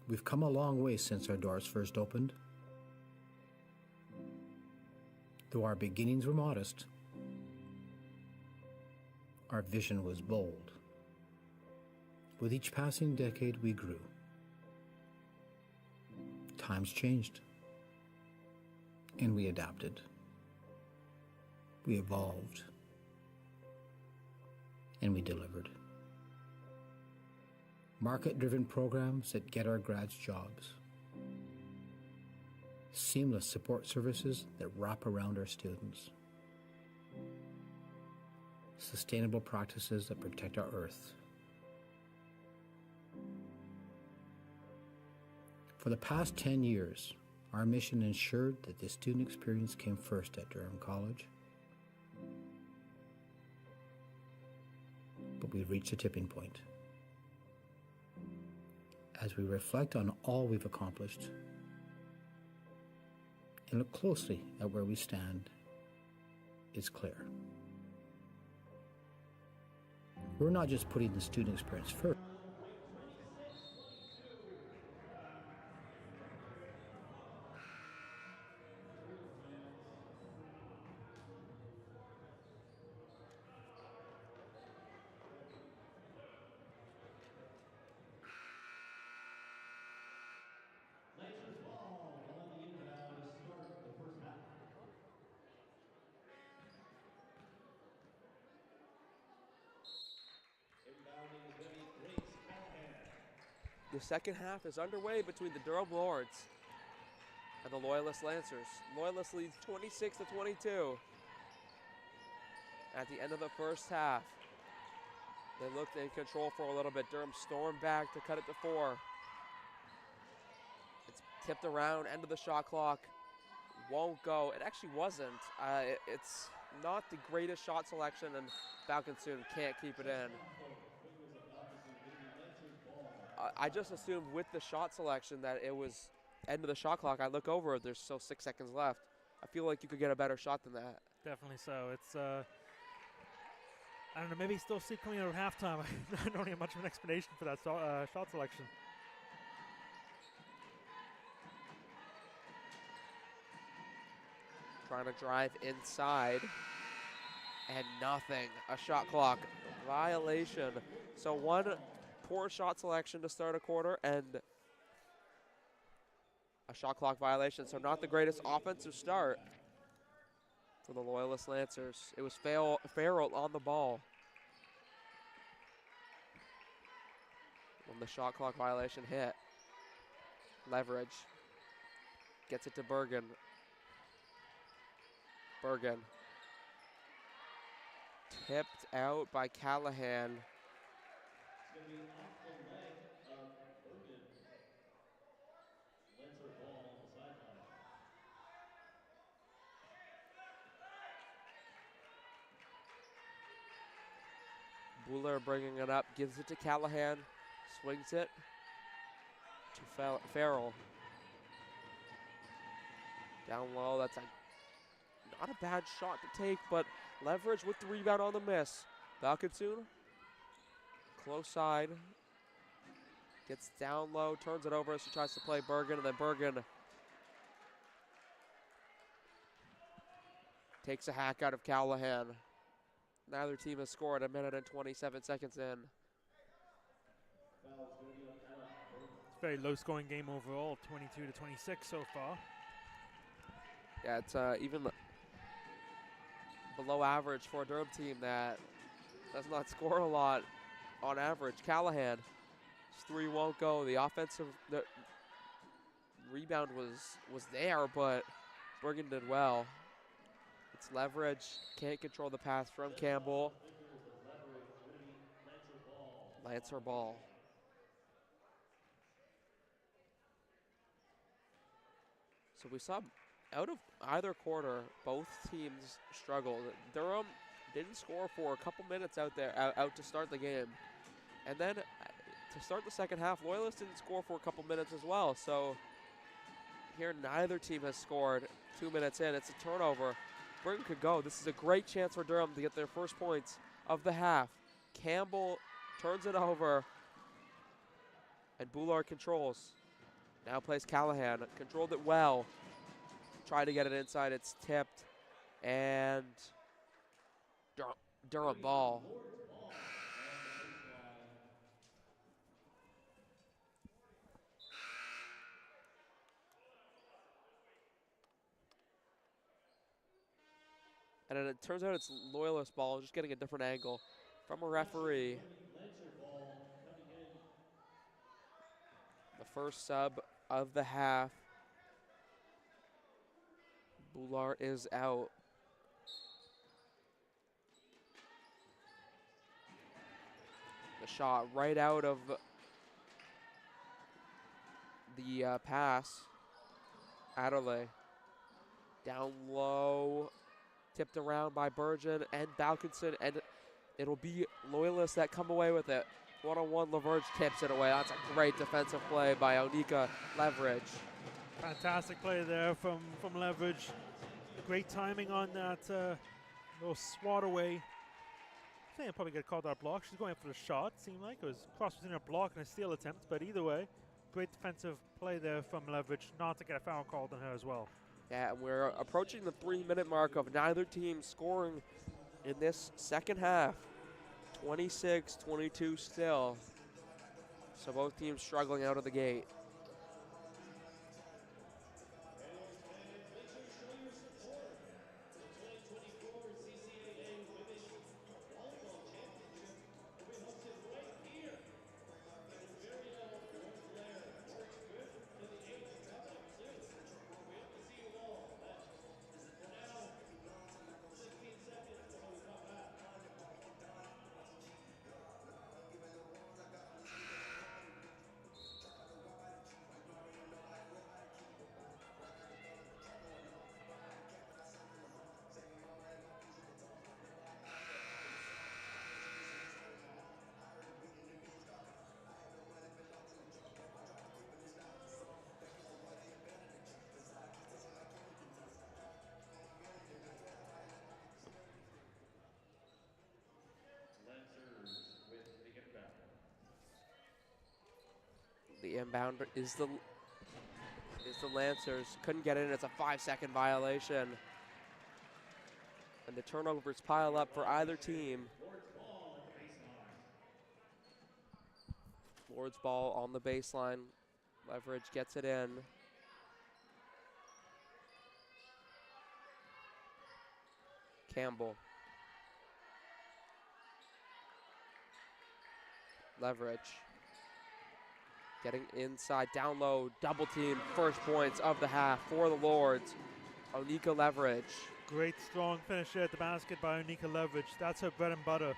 We've come a long way since our doors first opened. Though our beginnings were modest, our vision was bold. With each passing decade, we grew. Times changed, and we adapted. We evolved, and we delivered. Market-driven programs that get our grads jobs. Seamless support services that wrap around our students. Sustainable practices that protect our earth. For the past 10 years, our mission ensured that the student experience came first at Durham College. But we've reached a tipping point. As we reflect on all we've accomplished and look closely at where we stand, it's clear. We're not just putting the student experience first. Lancers ball on the inbound to start the first half. Inbounding ready, Grace Callahan. The second half is underway between the Durham Lords and the Loyalist Lancers. Loyalist leads 26-22. At the end of the first half, they looked in control for a little bit. Durham stormed back to cut it to 4. It's tipped around, end of the shot clock. Won't go. It actually wasn't. It's not the greatest shot selection, and Falconsoon can't keep it in. I just assumed with the shot selection that it was end of the shot clock. I look over, there's still 6 seconds left. I feel like you could get a better shot than that. Definitely so. It's, I don't know, maybe still see coming out of halftime. I don't have much of an explanation for that shot selection. Trying to drive inside, and nothing. A shot clock violation. So one poor shot selection to start a quarter and a shot clock violation. So not the greatest offensive start for the Loyalist Lancers. It was Farrell on the ball when the shot clock violation hit. Leverage gets it to Bergen. Bergen tipped out by Callahan. It's going to be off the leg of Bergen. Lancer ball on the sideline. Buller bringing it up, gives it to Callahan, swings it to Farrell. Down low, that's not a bad shot to take, but Leverage with the rebound on the miss. Falconsoon, close side, gets down low, turns it over as she tries to play Bergen, and then Bergen takes a hack out of Callahan. Neither team has scored. 1 minute and 27 seconds in. Foul's going to be on Ella Bergen. It's a very low-scoring game overall, 22-26 so far. Yeah, it's even below average for a Durham team that does not score a lot on average. Callahan, 3 won't go. The offensive rebound was there, but Bergen did well. It's Leverage, can't control the pass from Campbell. Lancer ball. So we saw out of either quarter, both teams struggled. Durham didn't score for a couple minutes out to start the game. And then to start the second half, Loyalist didn't score for a couple minutes as well. So here neither team has scored. 2 minutes in, it's a turnover. Bergen could go. This is a great chance for Durham to get their first points of the half. Campbell turns it over, and Bullard controls. Now plays Callahan, controlled it well. Tried to get it inside, it's tipped. And Durham ball. And then it turns out it's Loyalist ball, just getting a different angle from a referee. The first sub of the half. Bular is out. The shot right out of the pass. Adderley down low, tipped around by Bergen and Balkinson, and it'll be Loyalists that come away with it. One-on-one, Laverge tips it away. That's a great defensive play by Onika Leverage. Fantastic play there from Leverage. Great timing on that little swat away. I think I'll probably get called out block. She's going for the shot. Seemed like it was cross between a block and a steal attempt, but either way, great defensive play there from Leverage, not to get a foul called on her as well. Yeah, and we're approaching the 3-minute mark of neither team scoring in this second half. 26-22 still. So both teams struggling out of the gate. The inbound is the Lancers. Couldn't get in. It's a 5-second violation. And the turnovers pile up for either team. Lord's ball on the baseline. Leverage gets it in. Campbell. Leverage. Getting inside, down low, double team, first points of the half for the Lords. Onika Leverage. Great strong finish at the basket by Onika Leverage. That's her bread and butter.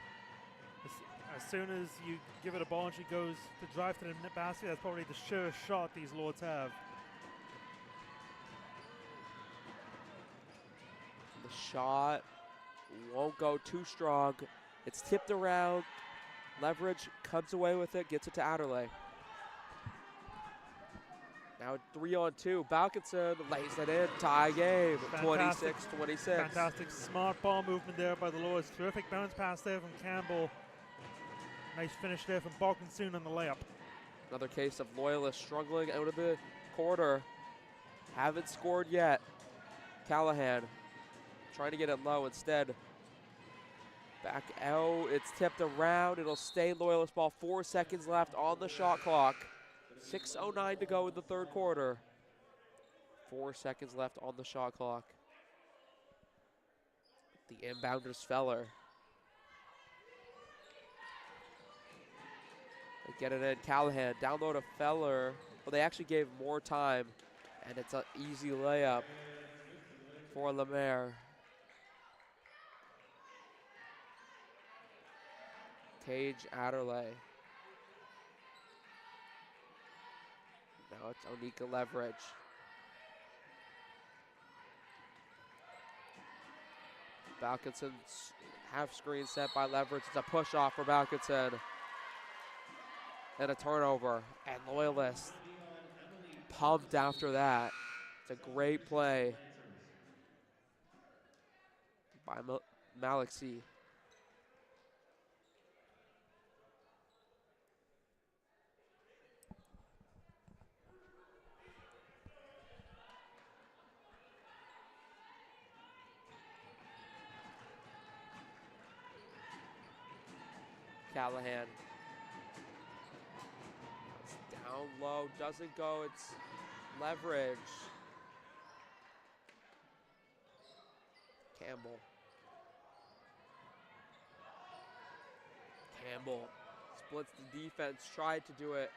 As soon as you give her a ball and she goes to drive to the basket, that's probably the surest shot these Lords have. The shot won't go too strong. It's tipped around. Leverage comes away with it, gets it to Adderley. Now 3-on-2. Balkinson lays it in. Tie game. 26-26. Fantastic smart ball movement there by the Lords. Terrific bounce pass there from Campbell. Nice finish there from Balkinson on the layup. Another case of Loyalists struggling out of the quarter. Haven't scored yet. Callahan trying to get it low instead. Back out. It's tipped around. It'll stay Loyalist ball. 4 seconds left on the shot clock. 6:09 to go in the third quarter. 4 seconds left on the shot clock. The inbounder's Feller. They get it in. Callahan down low to Feller. Well, they actually gave more time, and it's an easy layup for Lemaire. Tage Adderley. Now it's Onika Leverage. Balkinson's half screen set by Leverage. It's a push off for Balkinson. And a turnover. And Loyalist pumped after that. It's a great play by Maliksi. Callahan. It's down low, doesn't go, it's Leverage. Campbell. Campbell splits the defense, tried to do it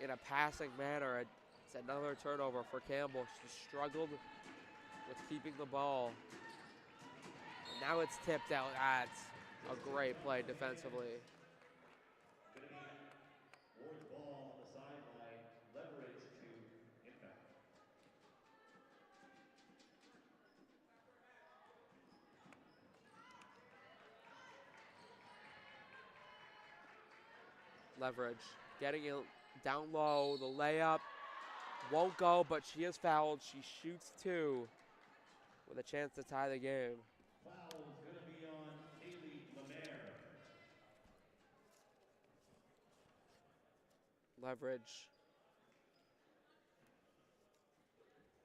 in a passing manner. It's another turnover for Campbell. She struggled with keeping the ball. Now it's tipped out. That's a great play defensively. Ward's ball on the sideline, Leverage to inbound. Leverage getting it down low. The layup won't go, but she is fouled. She shoots 2 with a chance to tie the game. Foul is going to be on Haley Lemaire. Leverage.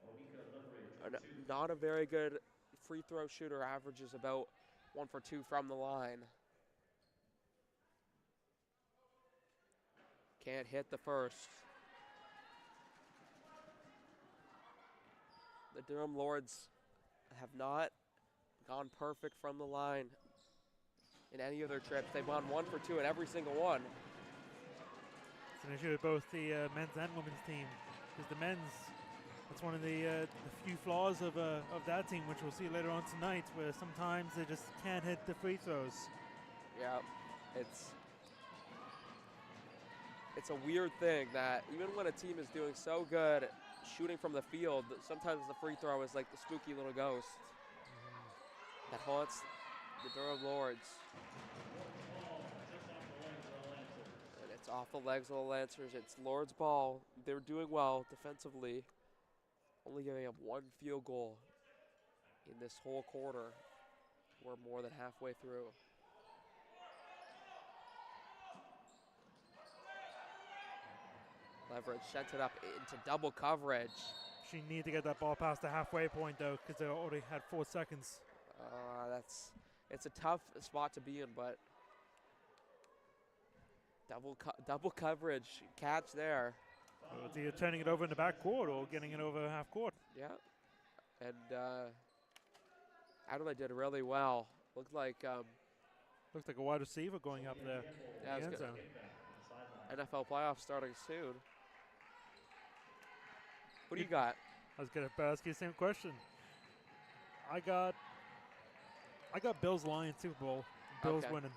Onika Leverage. Not a very good free throw shooter, averages about 1 for 2 from the line. Can't hit the first. The Durham Lords have not gone perfect from the line in any of their trips. They've gone 1 for 2 in every single one. It's an issue with both the men's and women's team, because the men's, that's one of the few flaws of that team, which we'll see later on tonight, where sometimes they just can't hit the free throws. Yeah, it's a weird thing that even when a team is doing so good shooting from the field, sometimes the free throw is like the spooky little ghost that haunts the Durham Lords. And it's off the legs of the Lancers. It's Lords ball. They're doing well defensively, only giving up 1 field goal in this whole quarter. We're more than halfway through. Leverage sent it up into double coverage. She needed to get that ball past the halfway point, though, because they already had 4 seconds. It's a tough spot to be in, but double coverage catch there. So it's either turning it over in the back court or getting it over half court. Yeah, and Adelaide did really well. Looked like a wide receiver going up there. Yeah, in the end zone. NFL playoffs starting soon. What do you got? I was going to ask you the same question. I got Bills Lions Super Bowl. Bills winning.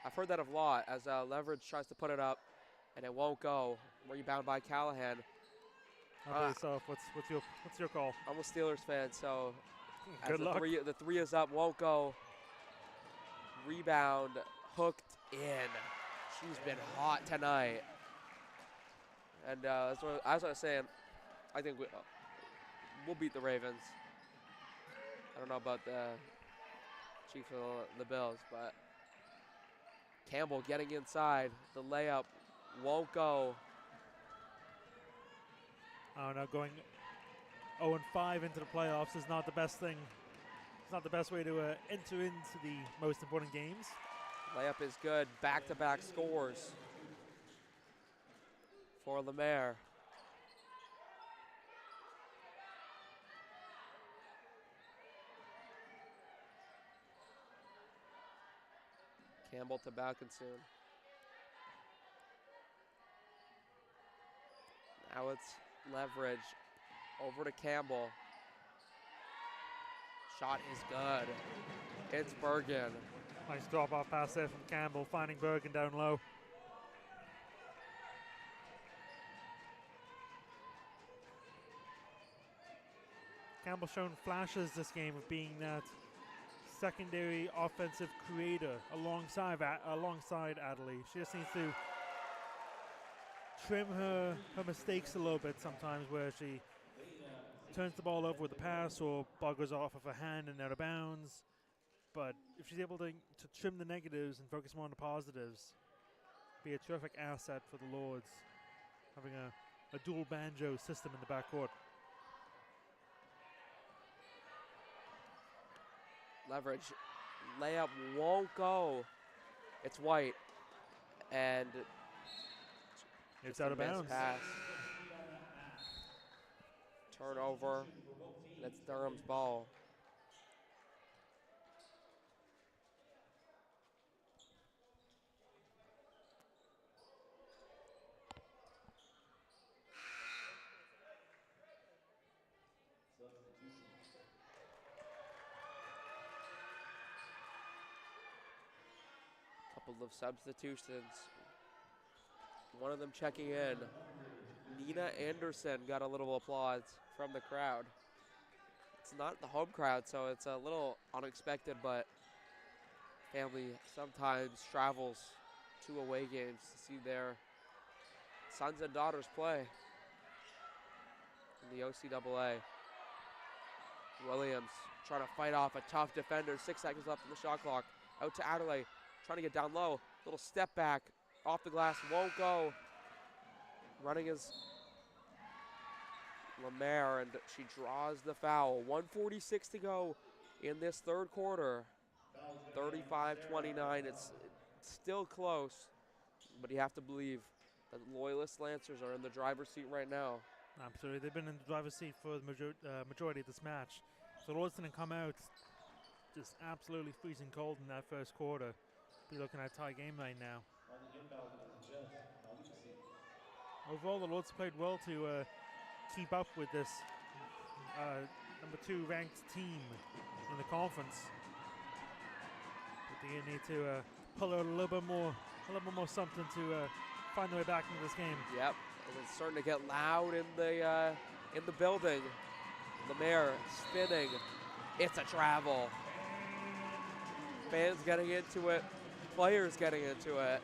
I've heard that a lot as Leverage tries to put it up, and it won't go. Rebound by Callahan. So what's your call? I'm a Steelers fan, so good luck. The three is up, won't go. Rebound hooked in. She's been hot tonight. And as I was saying, I think we'll beat the Ravens. I don't know about the Chiefs or the Bills, but Campbell getting inside. The layup won't go. I don't know, going 0-5 into the playoffs is not the best thing. It's not the best way to enter into the most important games. Layup is good. Back-to-back scores for Lemaire. Campbell to Balkinsoon. Now it's Leverage over to Campbell. Shot is good. It's Bergen. Nice drop-off pass there from Campbell, finding Bergen down low. Campbell shown flashes this game of being that secondary offensive creator alongside Adelaide. She just needs to trim her mistakes a little bit sometimes, where she turns the ball over with a pass or buggers off of her hand and out of bounds. But if she's able to trim the negatives and focus more on the positives, be a terrific asset for the Lords, having a dual banjo system in the backcourt. Leverage layup won't go. It's White, and It's just a out of missed bounds. pass. Turnover, and it's Durham's ball. Couple of substitutions. One of them checking in. Nina Anderson got a little applause from the crowd. It's not the home crowd, so it's a little unexpected, but family sometimes travels to away games to see their sons and daughters play in the OCAA. Williams trying to fight off a tough defender. 6 seconds left on the shot clock. Out to Adelaide, trying to get down low. Little step back off the glass, won't go. Running is Lemaire, and she draws the foul. 1:46 to go in this third quarter. 35-29. It's still close, but you have to believe that Loyalist Lancers are in the driver's seat right now. Absolutely. They've been in the driver's seat for the majority of this match. So Lords didn't come out just absolutely freezing cold in that first quarter. Be looking at a tie game right now. Overall, the Lords played well to keep up with this number 2 ranked team in the conference. But they need to pull out a little bit more something to find their way back into this game. Yep, and it's starting to get loud in the building. Lemaire spinning. It's a travel. Fans getting into it. Players getting into it.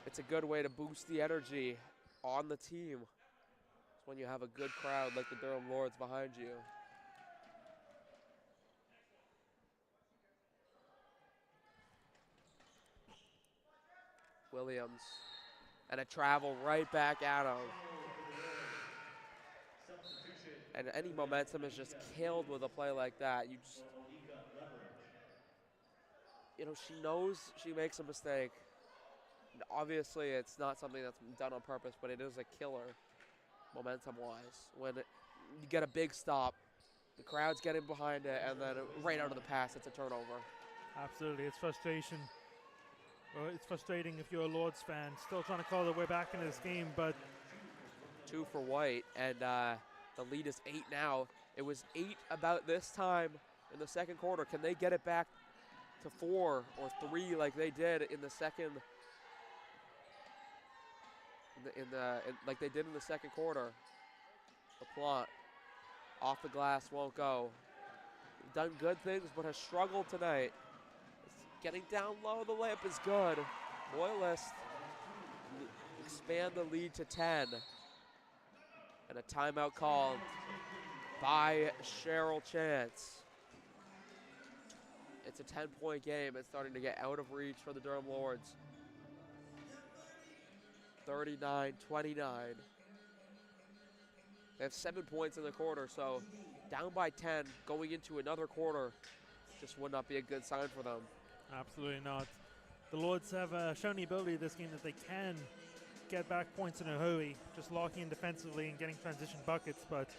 It's a good way to boost the energy on the team. It's when you have a good crowd like the Durham Lords behind you. Williams. And a travel right back at him. And any momentum is just killed with a play like that. She knows she makes a mistake. Obviously, it's not something that's done on purpose, but it is a killer momentum-wise. When you get a big stop, the crowd's getting behind it, and then right out of the pass, it's a turnover. Absolutely, it's frustration. Well, it's frustrating if you're a Lords fan, still trying to call their way back into this game, but 2 for White, and the lead is 8 now. It was 8 about this time in the second quarter. Can they get it back to 4 or 3 like they did in the second? Like they did in the second quarter. The plot off the glass won't go. Done good things, but has struggled tonight. It's getting down low. The layup is good. Loyalist expand the lead to 10. And a timeout called by Cheryl Chance. It's a 10-point game. It's starting to get out of reach for the Durham Lords. 39-29. They have 7 points in the quarter, so down by 10 going into another quarter just would not be a good sign for them. absolutely not. The Lords have shown the ability this game that they can get back points in a hurry, just locking in defensively and getting transition buckets, but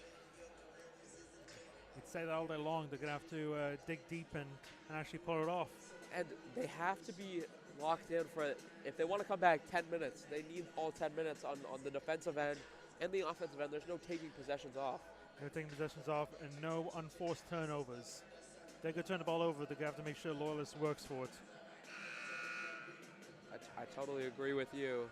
you'd say that all day long. They're going to have to dig deep and actually pull it off. And they have to be locked in for it. If they want to come back 10 minutes, they need all 10 minutes on the defensive end and the offensive end. There's no taking possessions off. They're taking possessions off and no unforced turnovers. They're going to turn the ball over. They're going to have to make sure Loyalist works for it. I totally agree with you.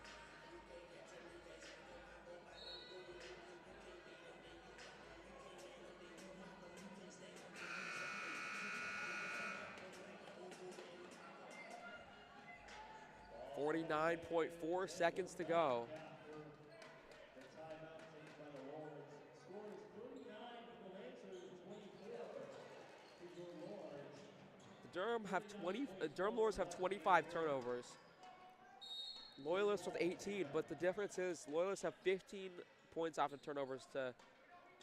.4 seconds to go. Durham Lords have 25 turnovers. Loyalists with 18, but the difference is Loyalists have 15 points after turnovers to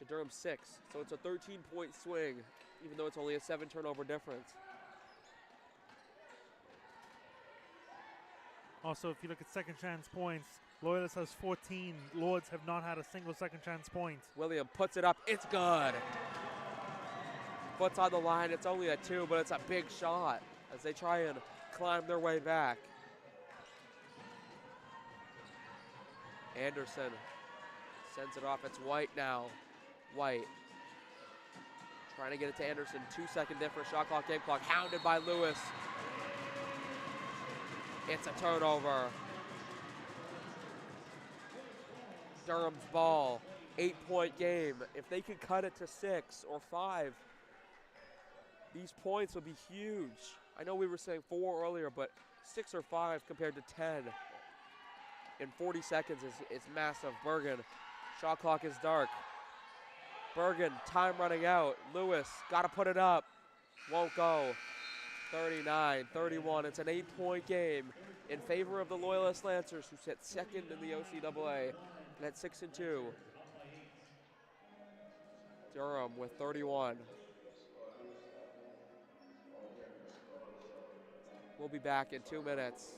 Durham's 6. So it's a 13-point swing, even though it's only a 7 turnover difference. Also, if you look at second chance points, Loyalist has 14. Lords have not had a single second chance point. William puts it up. It's good. Foot's on the line. It's only a 2, but it's a big shot as they try and climb their way back. Anderson sends it off. It's White now. White trying to get it to Anderson. 2-second difference. Shot clock, game clock. Hounded by Lewis. It's a turnover. Durham's ball. 8-point game. If they could cut it to 6 or 5, these points would be huge. I know we were saying 4 earlier, but 6 or 5 compared to 10 in 40 seconds is massive. Bergen, shot clock is dark. Bergen, time running out. Lewis, got to put it up. Won't go. 39-31. It's an 8-point game in favor of the Loyalist Lancers, who sit second in the OCAA and at 6-2. Durham with 31. We'll be back in 2 minutes.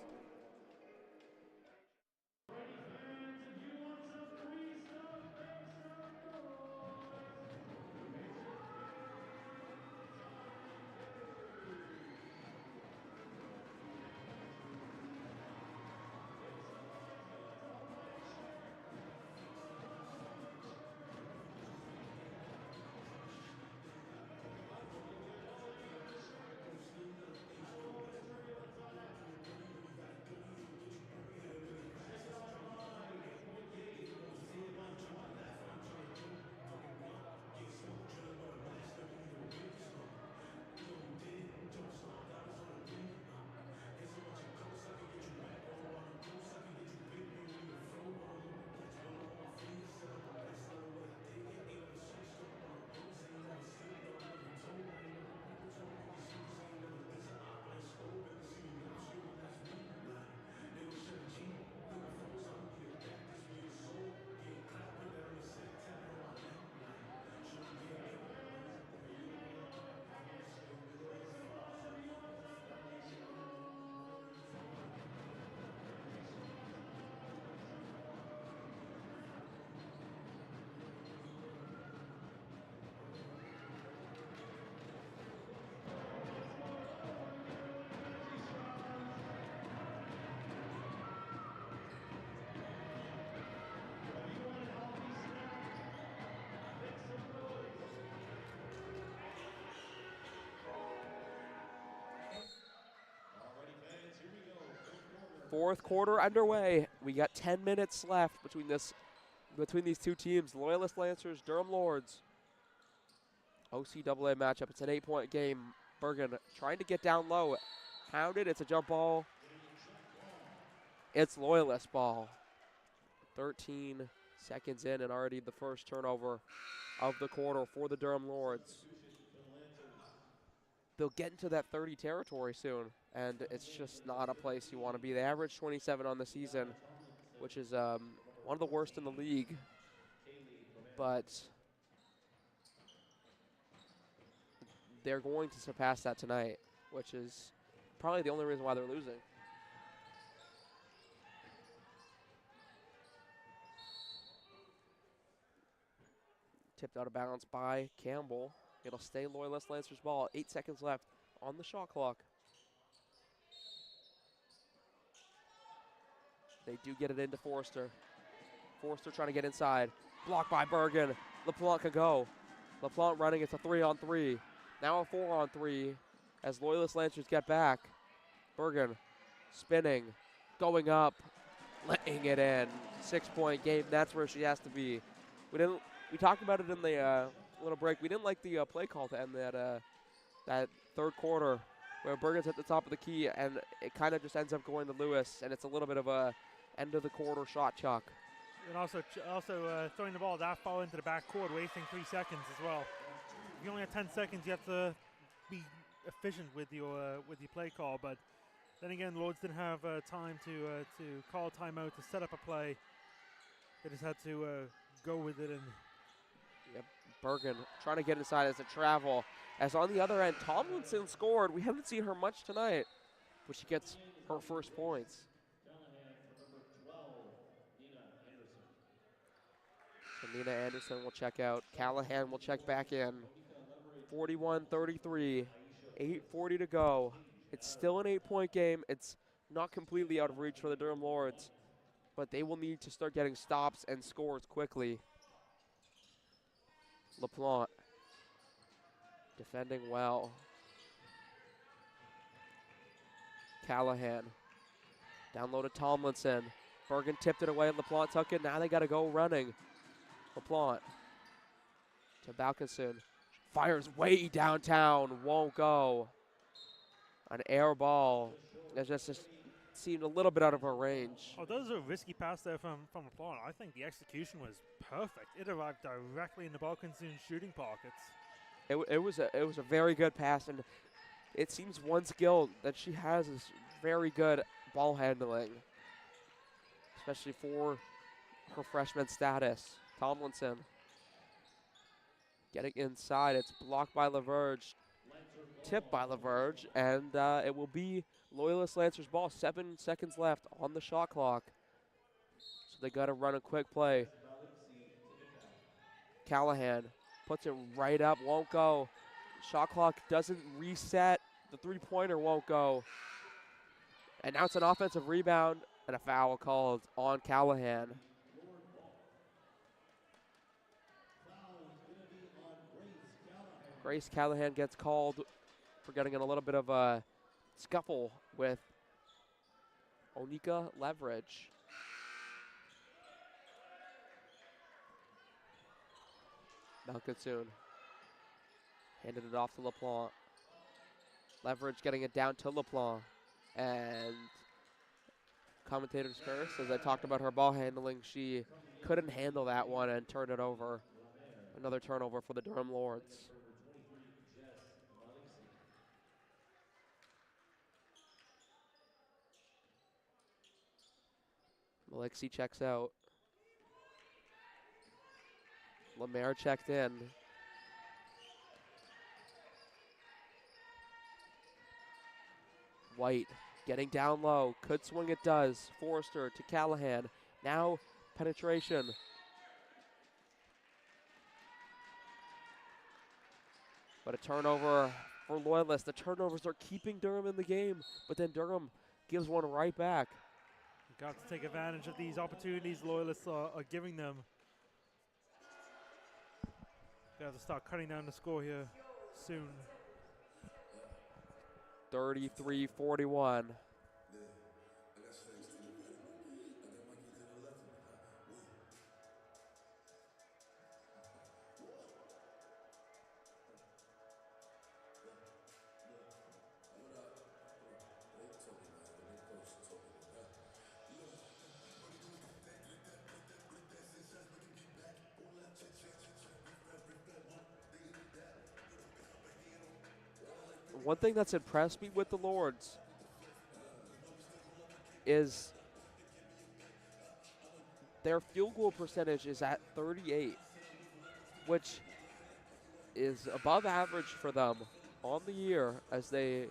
Fourth quarter underway. We got 10 minutes left between these two teams. Loyalist Lancers, Durham Lords. OCAA matchup. It's an 8-point game. Bergen trying to get down low. Hounded. It's a jump ball. It's Loyalist ball. 13 seconds in and already the first turnover of the quarter for the Durham Lords. They'll get into that 30 territory soon, and it's just not a place you want to be. They average 27 on the season, which is one of the worst in the league. But they're going to surpass that tonight, which is probably the only reason why they're losing. Tipped out of bounds by Campbell. It'll stay Loyalist Lancers ball. 8 seconds left on the shot clock. They do get it into Forrester. Forrester trying to get inside. Blocked by Bergen. LaPlante can go. LaPlante running. It's a 3-on-3. Now a 4-on-3 as Loyalist Lancers get back. Bergen spinning. Going up. Letting it in. 6-point game. That's where she has to be. We talked about it in the little break. We didn't like the play call to end that third quarter where Bergen's at the top of the key and it kind of just ends up going to Lewis, and it's a little bit of a end of the quarter shot chuck. And also throwing the ball that far into the back court, wasting 3 seconds as well. If you only have 10 seconds, you have to be efficient with your play call. But then again, Lords didn't have time to call timeout to set up a play. They just had to go with it. And yep, Bergen trying to get inside as a travel. As on the other end, Tomlinson scored. We haven't seen her much tonight, but she gets her first points. Nina Anderson will check out. Callahan will check back in. 41-33, 8:40 to go. It's still an 8-point game. It's not completely out of reach for the Durham Lords, but they will need to start getting stops and scores quickly. LaPlante defending well. Callahan down low to Tomlinson. Bergen tipped it away. LaPlante took it. Now they got to go running. LaPlante to Balkinson. Fires way downtown. Won't go. An air ball. It just seemed a little bit out of her range. Oh, those are a risky pass there from LaPlante. I think the execution was perfect. It arrived directly in the Balkinson's shooting pockets. It was a very good pass, and it seems one skill that she has is very good ball handling, especially for her freshman status. Tomlinson getting inside. It's blocked by LaVerge, tipped by LaVerge, and it will be Loyalist Lancers ball. 7 seconds left on the shot clock. So they got to run a quick play. Callahan puts it right up, won't go. Shot clock doesn't reset. The three-pointer won't go. And now it's an offensive rebound and a foul called on Callahan. Grace Callahan gets called for getting in a little bit of a scuffle with Onika Leverage. Malkinsoon handed it off to LaPlante. Leverage getting it down to LaPlante. And commentators curse, as I talked about her ball handling, she couldn't handle that one and turned it over. Another turnover for the Durham Lords. Alexi checks out. Lemaire checked in. White getting down low. Could swing, it does. Forrester to Callahan. Now penetration. But a turnover for Loyalist. The turnovers are keeping Durham in the game, but then Durham gives one right back. Got to take advantage of these opportunities Loyalists are giving them. Got to start cutting down the score here soon. 33-41. One thing that's impressed me with the Lords is their field goal percentage is at 38, which is above average for them on the year, as they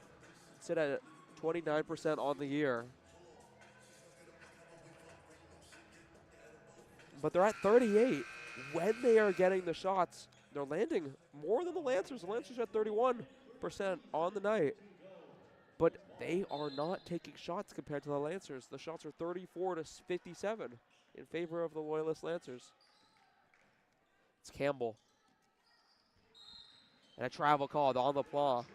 sit at 29% on the year. But they're at 38. When they are getting the shots, they're landing more than the Lancers. The Lancers at 31% on the night. But they are not taking shots compared to the Lancers. The shots are 34-57 in favor of the Loyalist Lancers. It's Campbell. And a travel called on LaPlante.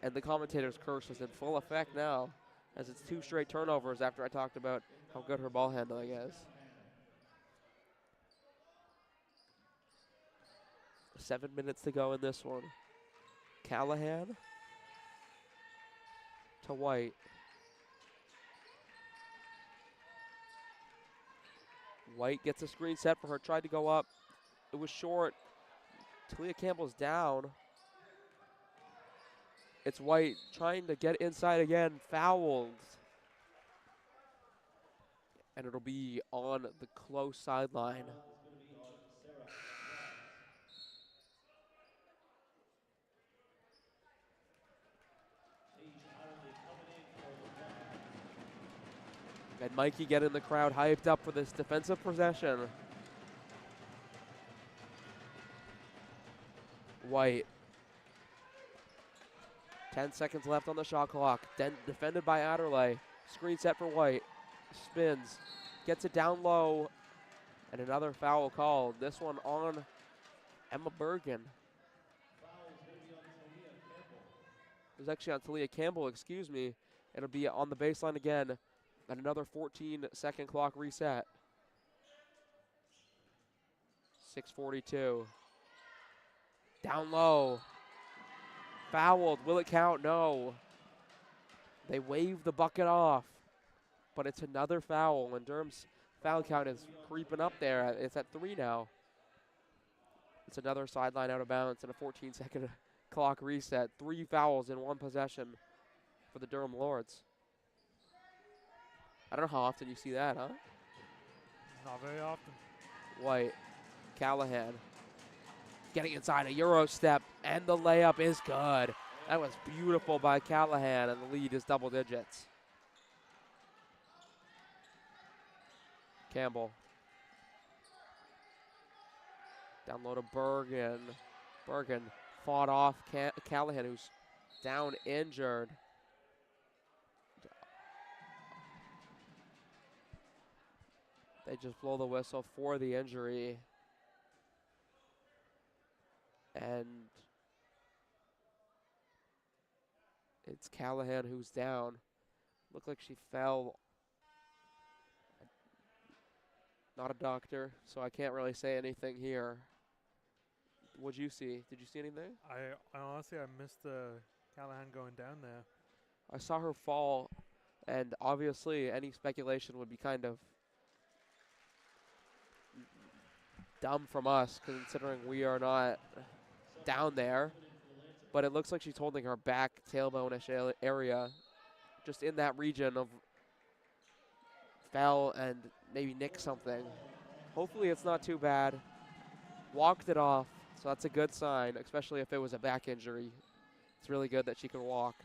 And the commentator's curse is in full effect now, as it's 2 straight turnovers after I talked about how good her ball handling is. 7 minutes to go in this one. Callahan to White. White gets a screen set for her, tried to go up. It was short. Talia Campbell's down. It's White trying to get inside again, fouled. And it'll be on the close sideline. And Mikey getting the crowd hyped up for this defensive possession. White. 10 seconds left on the shot clock. Then defended by Adderley. Screen set for White. Spins. Gets it down low. And another foul called. This one on Emma Bergen. It was actually on Talia Campbell, excuse me. It'll be on the baseline again. And another 14-second clock reset. 6:42. Down low. Fouled. Will it count? No. They wave the bucket off. But it's another foul, and Durham's foul count is creeping up there. It's at 3 now. It's another sideline out of bounds and a 14-second clock reset. 3 fouls in 1 possession for the Durham Lords. I don't know how often you see that, huh? Not very often. White. Callahan. Getting inside a Euro step, and the layup is good. That was beautiful by Callahan, and the lead is double digits. Campbell. Down low to Bergen. Bergen fought off Callahan, who's down injured. They just blow the whistle for the injury. And it's Callahan who's down. Looked like she fell. Not a doctor, so I can't really say anything here. What'd you see? Did you see anything? I honestly, I missed Callahan going down there. I saw her fall, and obviously any speculation would be kind of dumb from us, considering we are not down there. But it looks like she's holding her back tailbone-ish area, just in that region of fell and maybe nicked something. Hopefully it's not too bad. Walked it off, so that's a good sign, especially if it was a back injury. It's really good that she can walk.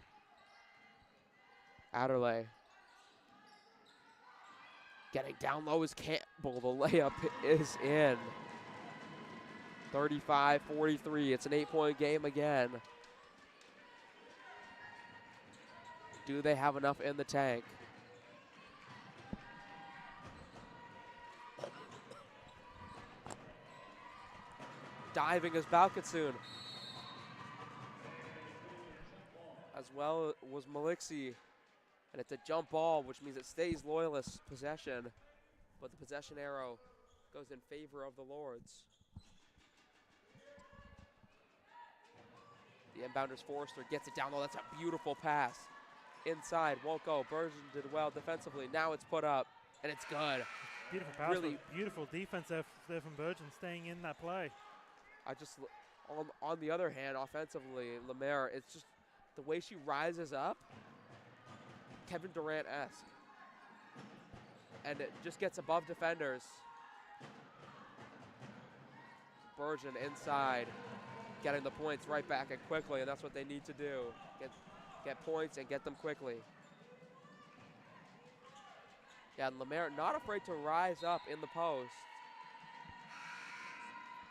Adderley. Getting down low is Campbell. The layup is in. 35-43. It's an 8-point game again. Do they have enough in the tank? Diving is Balkatsoon. As well was Maliksi. And it's a jump ball, which means it stays Loyalist possession. But the possession arrow goes in favor of the Lords. The inbounders Forrester gets it down low. That's a beautiful pass. Inside, won't go. Bergen did well defensively. Now it's put up, and it's good. Beautiful pass, Really beautiful defense there from Bergen, staying in that play. I just, on the other hand, offensively, Lemaire, it's just the way she rises up, Kevin Durant-esque. And it just gets above defenders. Bergen inside, getting the points right back and quickly, and that's what they need to do. Get points and get them quickly. Yeah, and Lemaire not afraid to rise up in the post.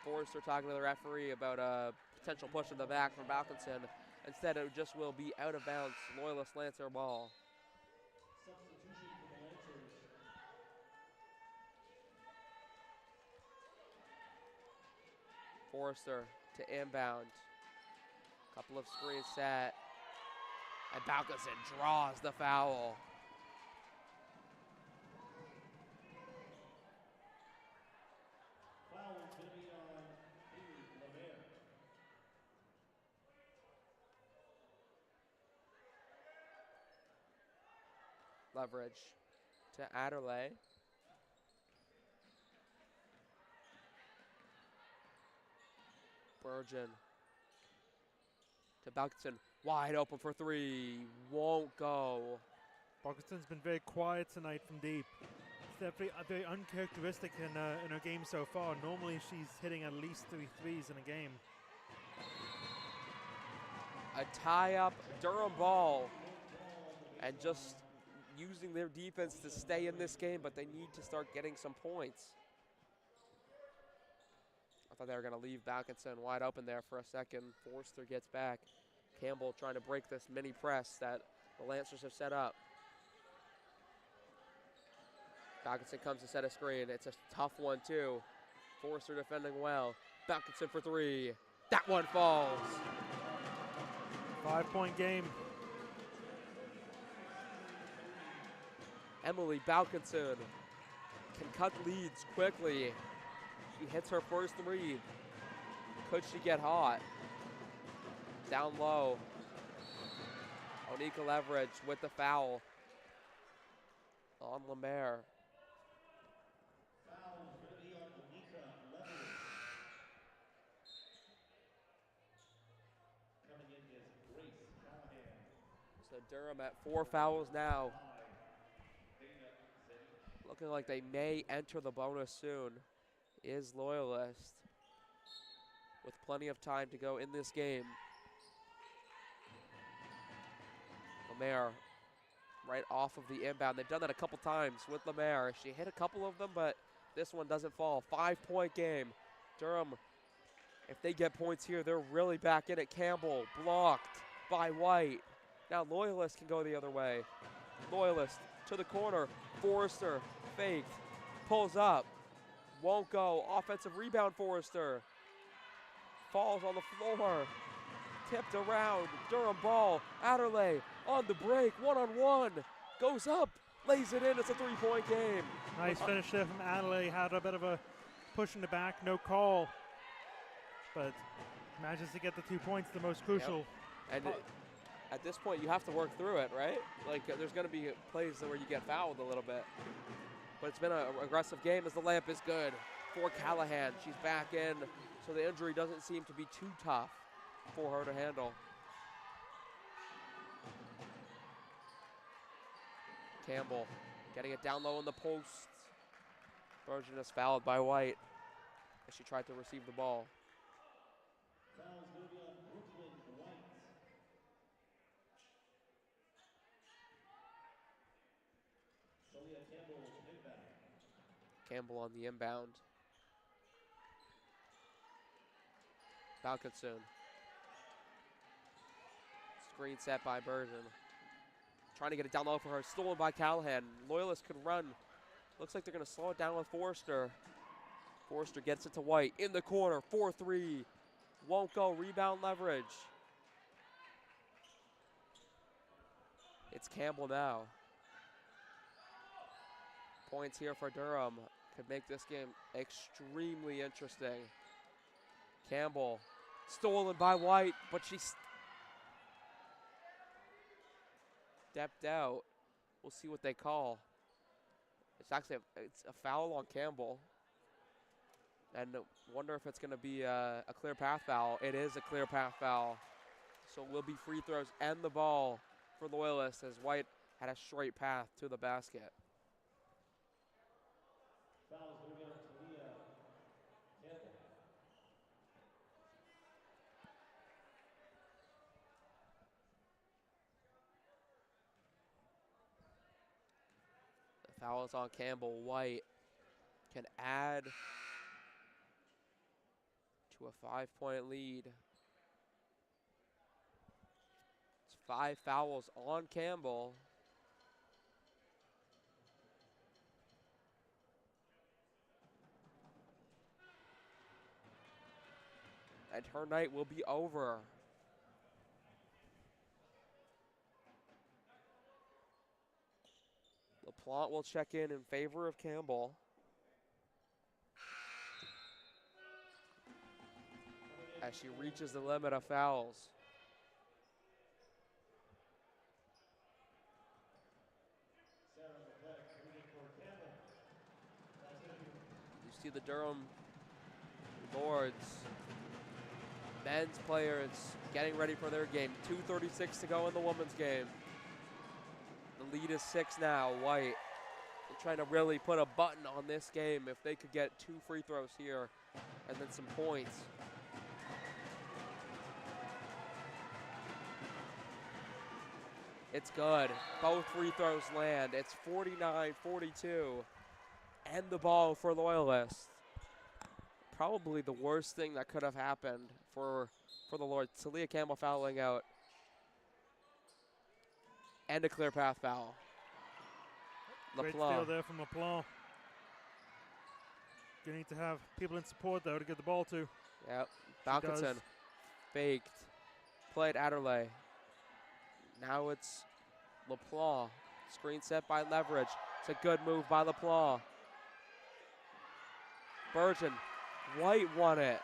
Forrester talking to the referee about a potential push in the back from Balkinson. Instead, it just will be out of bounds. Loyalist Lancer ball. Forrester to inbound. Couple of screens set. And Balkinson draws the foul. Leverage to Adderley. Bergen to Balkinson. Wide open for 3. Won't go. Balkinson's been very quiet tonight from deep. It's definitely very uncharacteristic in her game so far. Normally she's hitting at least 3 threes in a game. A tie-up Durham ball. And just using their defense to stay in this game, but they need to start getting some points. thought they were going to leave Balkinson wide open there for a second. Forster gets back. Campbell trying to break this mini press that the Lancers have set up. Balkinson comes to set a screen. It's a tough one, too. Forster defending well. Balkinson for three. That one falls. 5-point game. Emily Balkinson can cut leads quickly. She hits her first three. Could she get hot? Down low. Onika Leverage with the foul on Lemaire. Foul is going to be on Onika Leverage. Coming in is Grace Callahan. So Durham at 4 fouls now. Looking like they may enter the bonus soon is Loyalist, with plenty of time to go in this game. Lemaire right off of the inbound. They've done that a couple times with Lemaire. She hit a couple of them, but this one doesn't fall. 5-point game. Durham, if they get points here, they're really back in it. Campbell blocked by White. Now Loyalist can go the other way. Loyalist to the corner. Forster faked, pulls up, won't go. Offensive rebound, Forster. Falls on the floor, tipped around. Durham ball, Adderley on the break, one-on-one, goes up, lays it in. It's a 3-point game. Nice finish there from Adderley. Had a bit of a push in the back, no call, but manages to get the 2 points, the most crucial. Yep. And at this point, you have to work through it, right? Like, there's going to be plays where you get fouled a little bit. But it's been an aggressive game as the layup is good for Callahan. She's back in, so the injury doesn't seem to be too tough for her to handle. Campbell getting it down low in the post. Bergen is fouled by White as she tried to receive the ball. Foul is going to be on Brooklyn White. Solia Campbell inbound. Campbell on the inbound. Balkinson. Screen set by Bergen. Trying to get it down low for her. Stolen by Callahan. Loyalist could run. Looks like they're going to slow it down with Forster. Forster gets it to White in the corner. 4-3. Won't go. Rebound Leverage. It's Campbell now. Points here for Durham. Could make this game extremely interesting. Campbell. Stolen by White, but she stepped out. We'll see what they call. It's actually it's a foul on Campbell. And wonder if it's going to be a clear path foul. It is a clear path foul. So it will be free throws and the ball for Loyalist as White had a straight path to the basket. Foul is going to be on Talia Campbell. The foul is on Campbell. White can add to a 5-point lead. It's 5 fouls on Campbell. And her night will be over. LaPlante will check in favor of Campbell. As she reaches the limit of fouls. You see the Durham Lords, men's players getting ready for their game. 2:36 to go in the women's game. The lead is 6 now. White trying to really put a button on this game if they could get 2 free throws here and then some points. It's good. Both free throws land. It's 49-42. And the ball for Loyalist. probably the worst thing that could have happened for the Lords. Talia Campbell fouling out. And a clear path foul. Great steal there from LaPlace. You need to have people in support, though, to get the ball to. Yep. Balkinson faked. Played Adderley. Now it's LaPlace. Screen set by Leverage. It's a good move by LaPlace. Burgeon. White won it.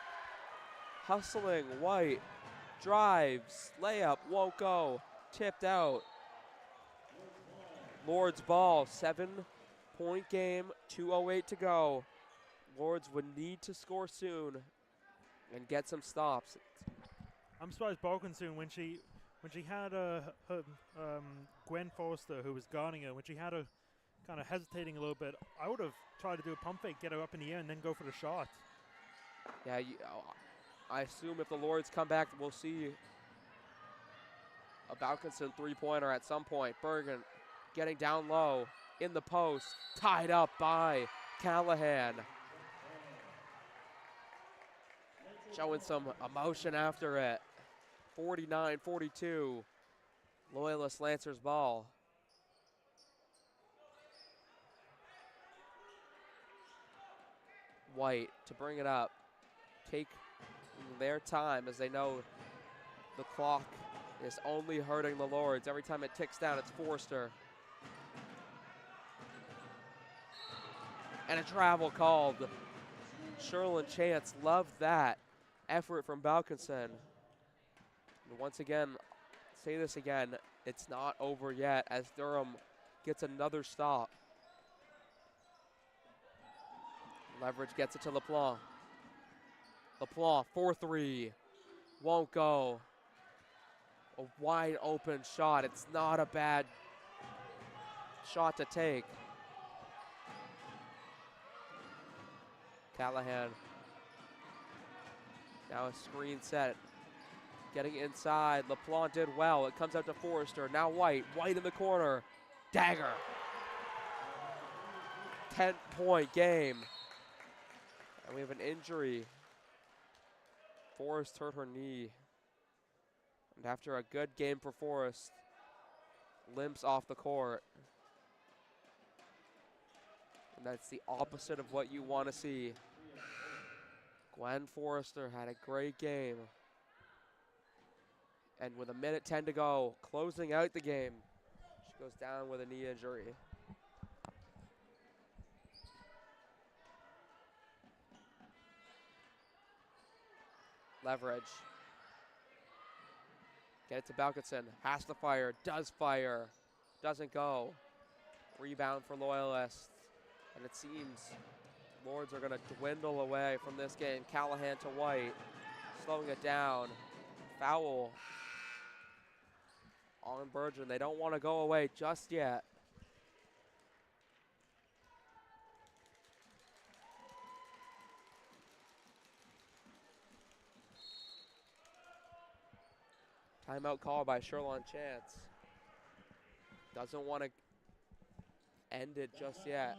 Hustling. White. Drives. Layup. Won't go. Tipped out. Lords ball. 7-point game. 2:08 to go. Lords would need to score soon and get some stops. I'm surprised Balkinson, when she had Gwen Forster, who was guarding her, when she had her kind of hesitating a little bit, I would have tried to do a pump fake, get her up in the air, and then go for the shot. Yeah, I assume if the Lords come back, we'll see a Balkinson three-pointer at some point. Bergen getting down low in the post, tied up by Callahan. Showing some emotion after it. 49-42. Loyalist Lancers ball. White to bring it up. Take their time as they know the clock is only hurting the Lords. Every time it ticks down, it's Forster. And a travel called. Sherlyn Chance loved that effort from Balkinson. And once again, say this again, it's not over yet as Durham gets another stop. Leverage gets it to LaPlace. LaPlace, 4-3. Won't go. A wide open shot. It's not a bad shot to take. Callahan. Now a screen set. Getting inside. LaPlace did well. It comes out to Forrester. Now White. White in the corner. Dagger. 10-point game. And we have an injury. Forrest hurt her knee. And after a good game for Forrest, limps off the court. And that's the opposite of what you want to see. Gwen Forrester had a great game. And with 1:10 to go, closing out the game, she goes down with a knee injury. Leverage. Get it to Balkinson. Has to fire. Does fire. Doesn't go. Rebound for Loyalists. And it seems Lords are going to dwindle away from this game. Callahan to White. Slowing it down. Foul on Burgeon. They don't want to go away just yet. Timeout call by Sherlyn Chance. Doesn't want to end it just yet.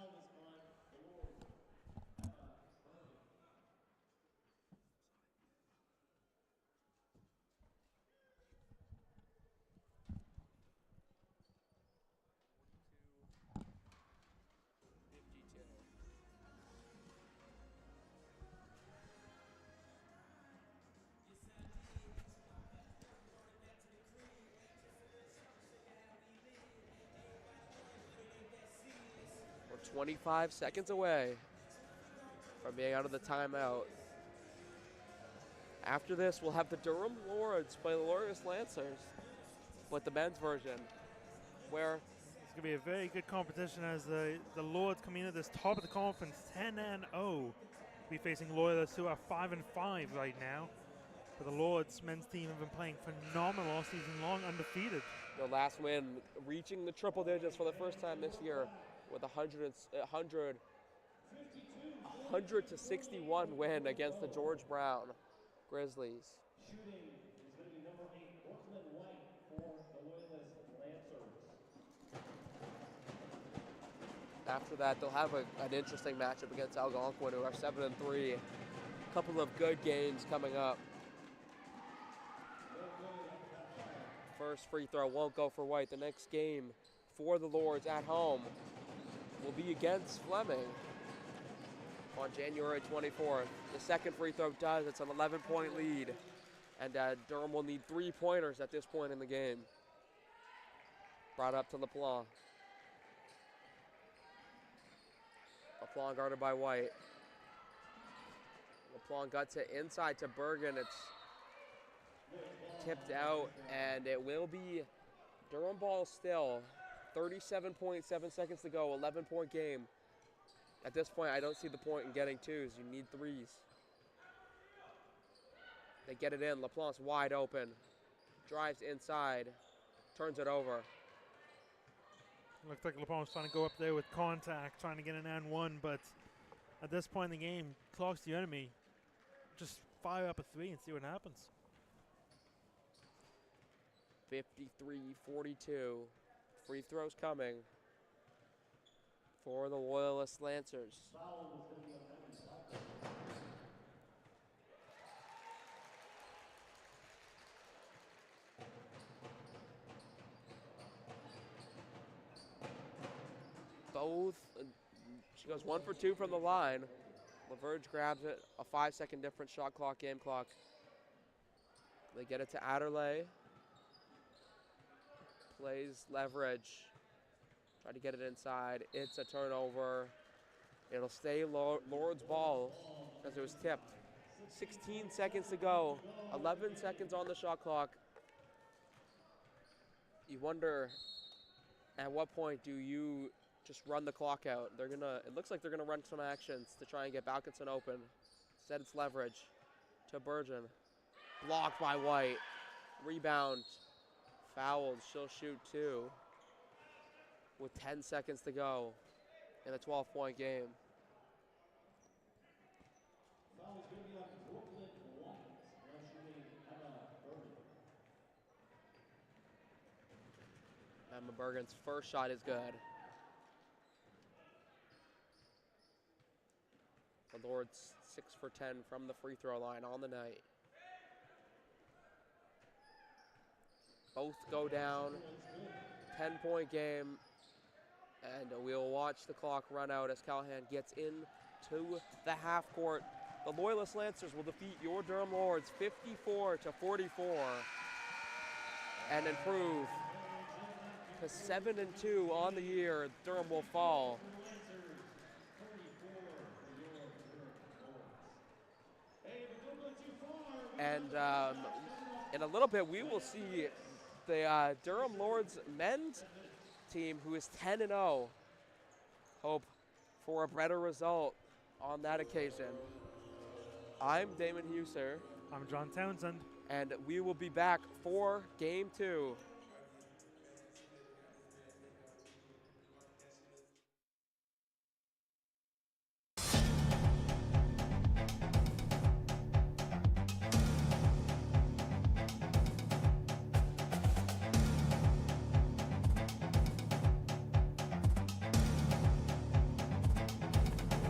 We're 25 seconds away from being out of the timeout. After this, we'll have the Durham Lords play the Loyalist Lancers, but the men's version, where it's going to be a very good competition as the Lords coming in at this top of the conference, 10-0, be facing Loyalists, who are 5-5 right now. But the Lords men's team have been playing phenomenal all season long, undefeated. their last win, reaching the triple digits for the first time this year with a 100 to 61 win against the George Brown Grizzlies. Shooting is going to be number 8, Brooklyn White for the Loyalist Lancers. After that, they'll have an interesting matchup against Algonquin, who are 7-3 Couple of good games coming up. First free throw won't go for White. The next game for the Lords at home will be against Fleming on January 24th. The second free throw does. It's an 11-point lead. And Durham will need 3-pointers at this point in the game. Brought up to LaPlante. LaPlante guarded by White. LaPlante guts it inside to Bergen. It's tipped out, and it will be Durham ball still. 37.7 seconds to go, 11-point game. At this point, I don't see the point in getting twos. You need threes. They get it in. LaPlante's wide open. Drives inside. Turns it over. Looks like LaPlante's trying to go up there with contact, trying to get an and one, but at this point in the game, clock's the enemy. Just fire up a three and see what happens. 53-42. Free throws coming for the Loyalist Lancers. Both, she goes 1 for 2 from the line. LaVerge grabs it, a 5-second difference, shot clock, game clock. They get it to Adderley. Plays leverage. Try to get it inside. It's a turnover. It'll stay Lord's ball because it was tipped. 16 seconds to go. 11 seconds on the shot clock. You wonder at what point do you just run the clock out? It looks like they're gonna run some actions to try and get Balkinson open. Instead it's leverage to Bergen. Blocked by White. Rebound. Fouled. She'll shoot 2 with 10 seconds to go in a 12-point game. Emma Bergen's first shot is good. The Lords 6 for 10 from the free throw line on the night. Both go down. 10-point game. And we'll watch the clock run out as Callahan gets into the half court. The Loyalist Lancers will defeat your Durham Lords 54-44 and improve to 7-2 on the year. Durham will fall. And in a little bit, we will see the Durham Lords men's team, who is 10-0, hope for a better result on that occasion. I'm Damon Huser. I'm John Townsend. And we will be back for Game 2.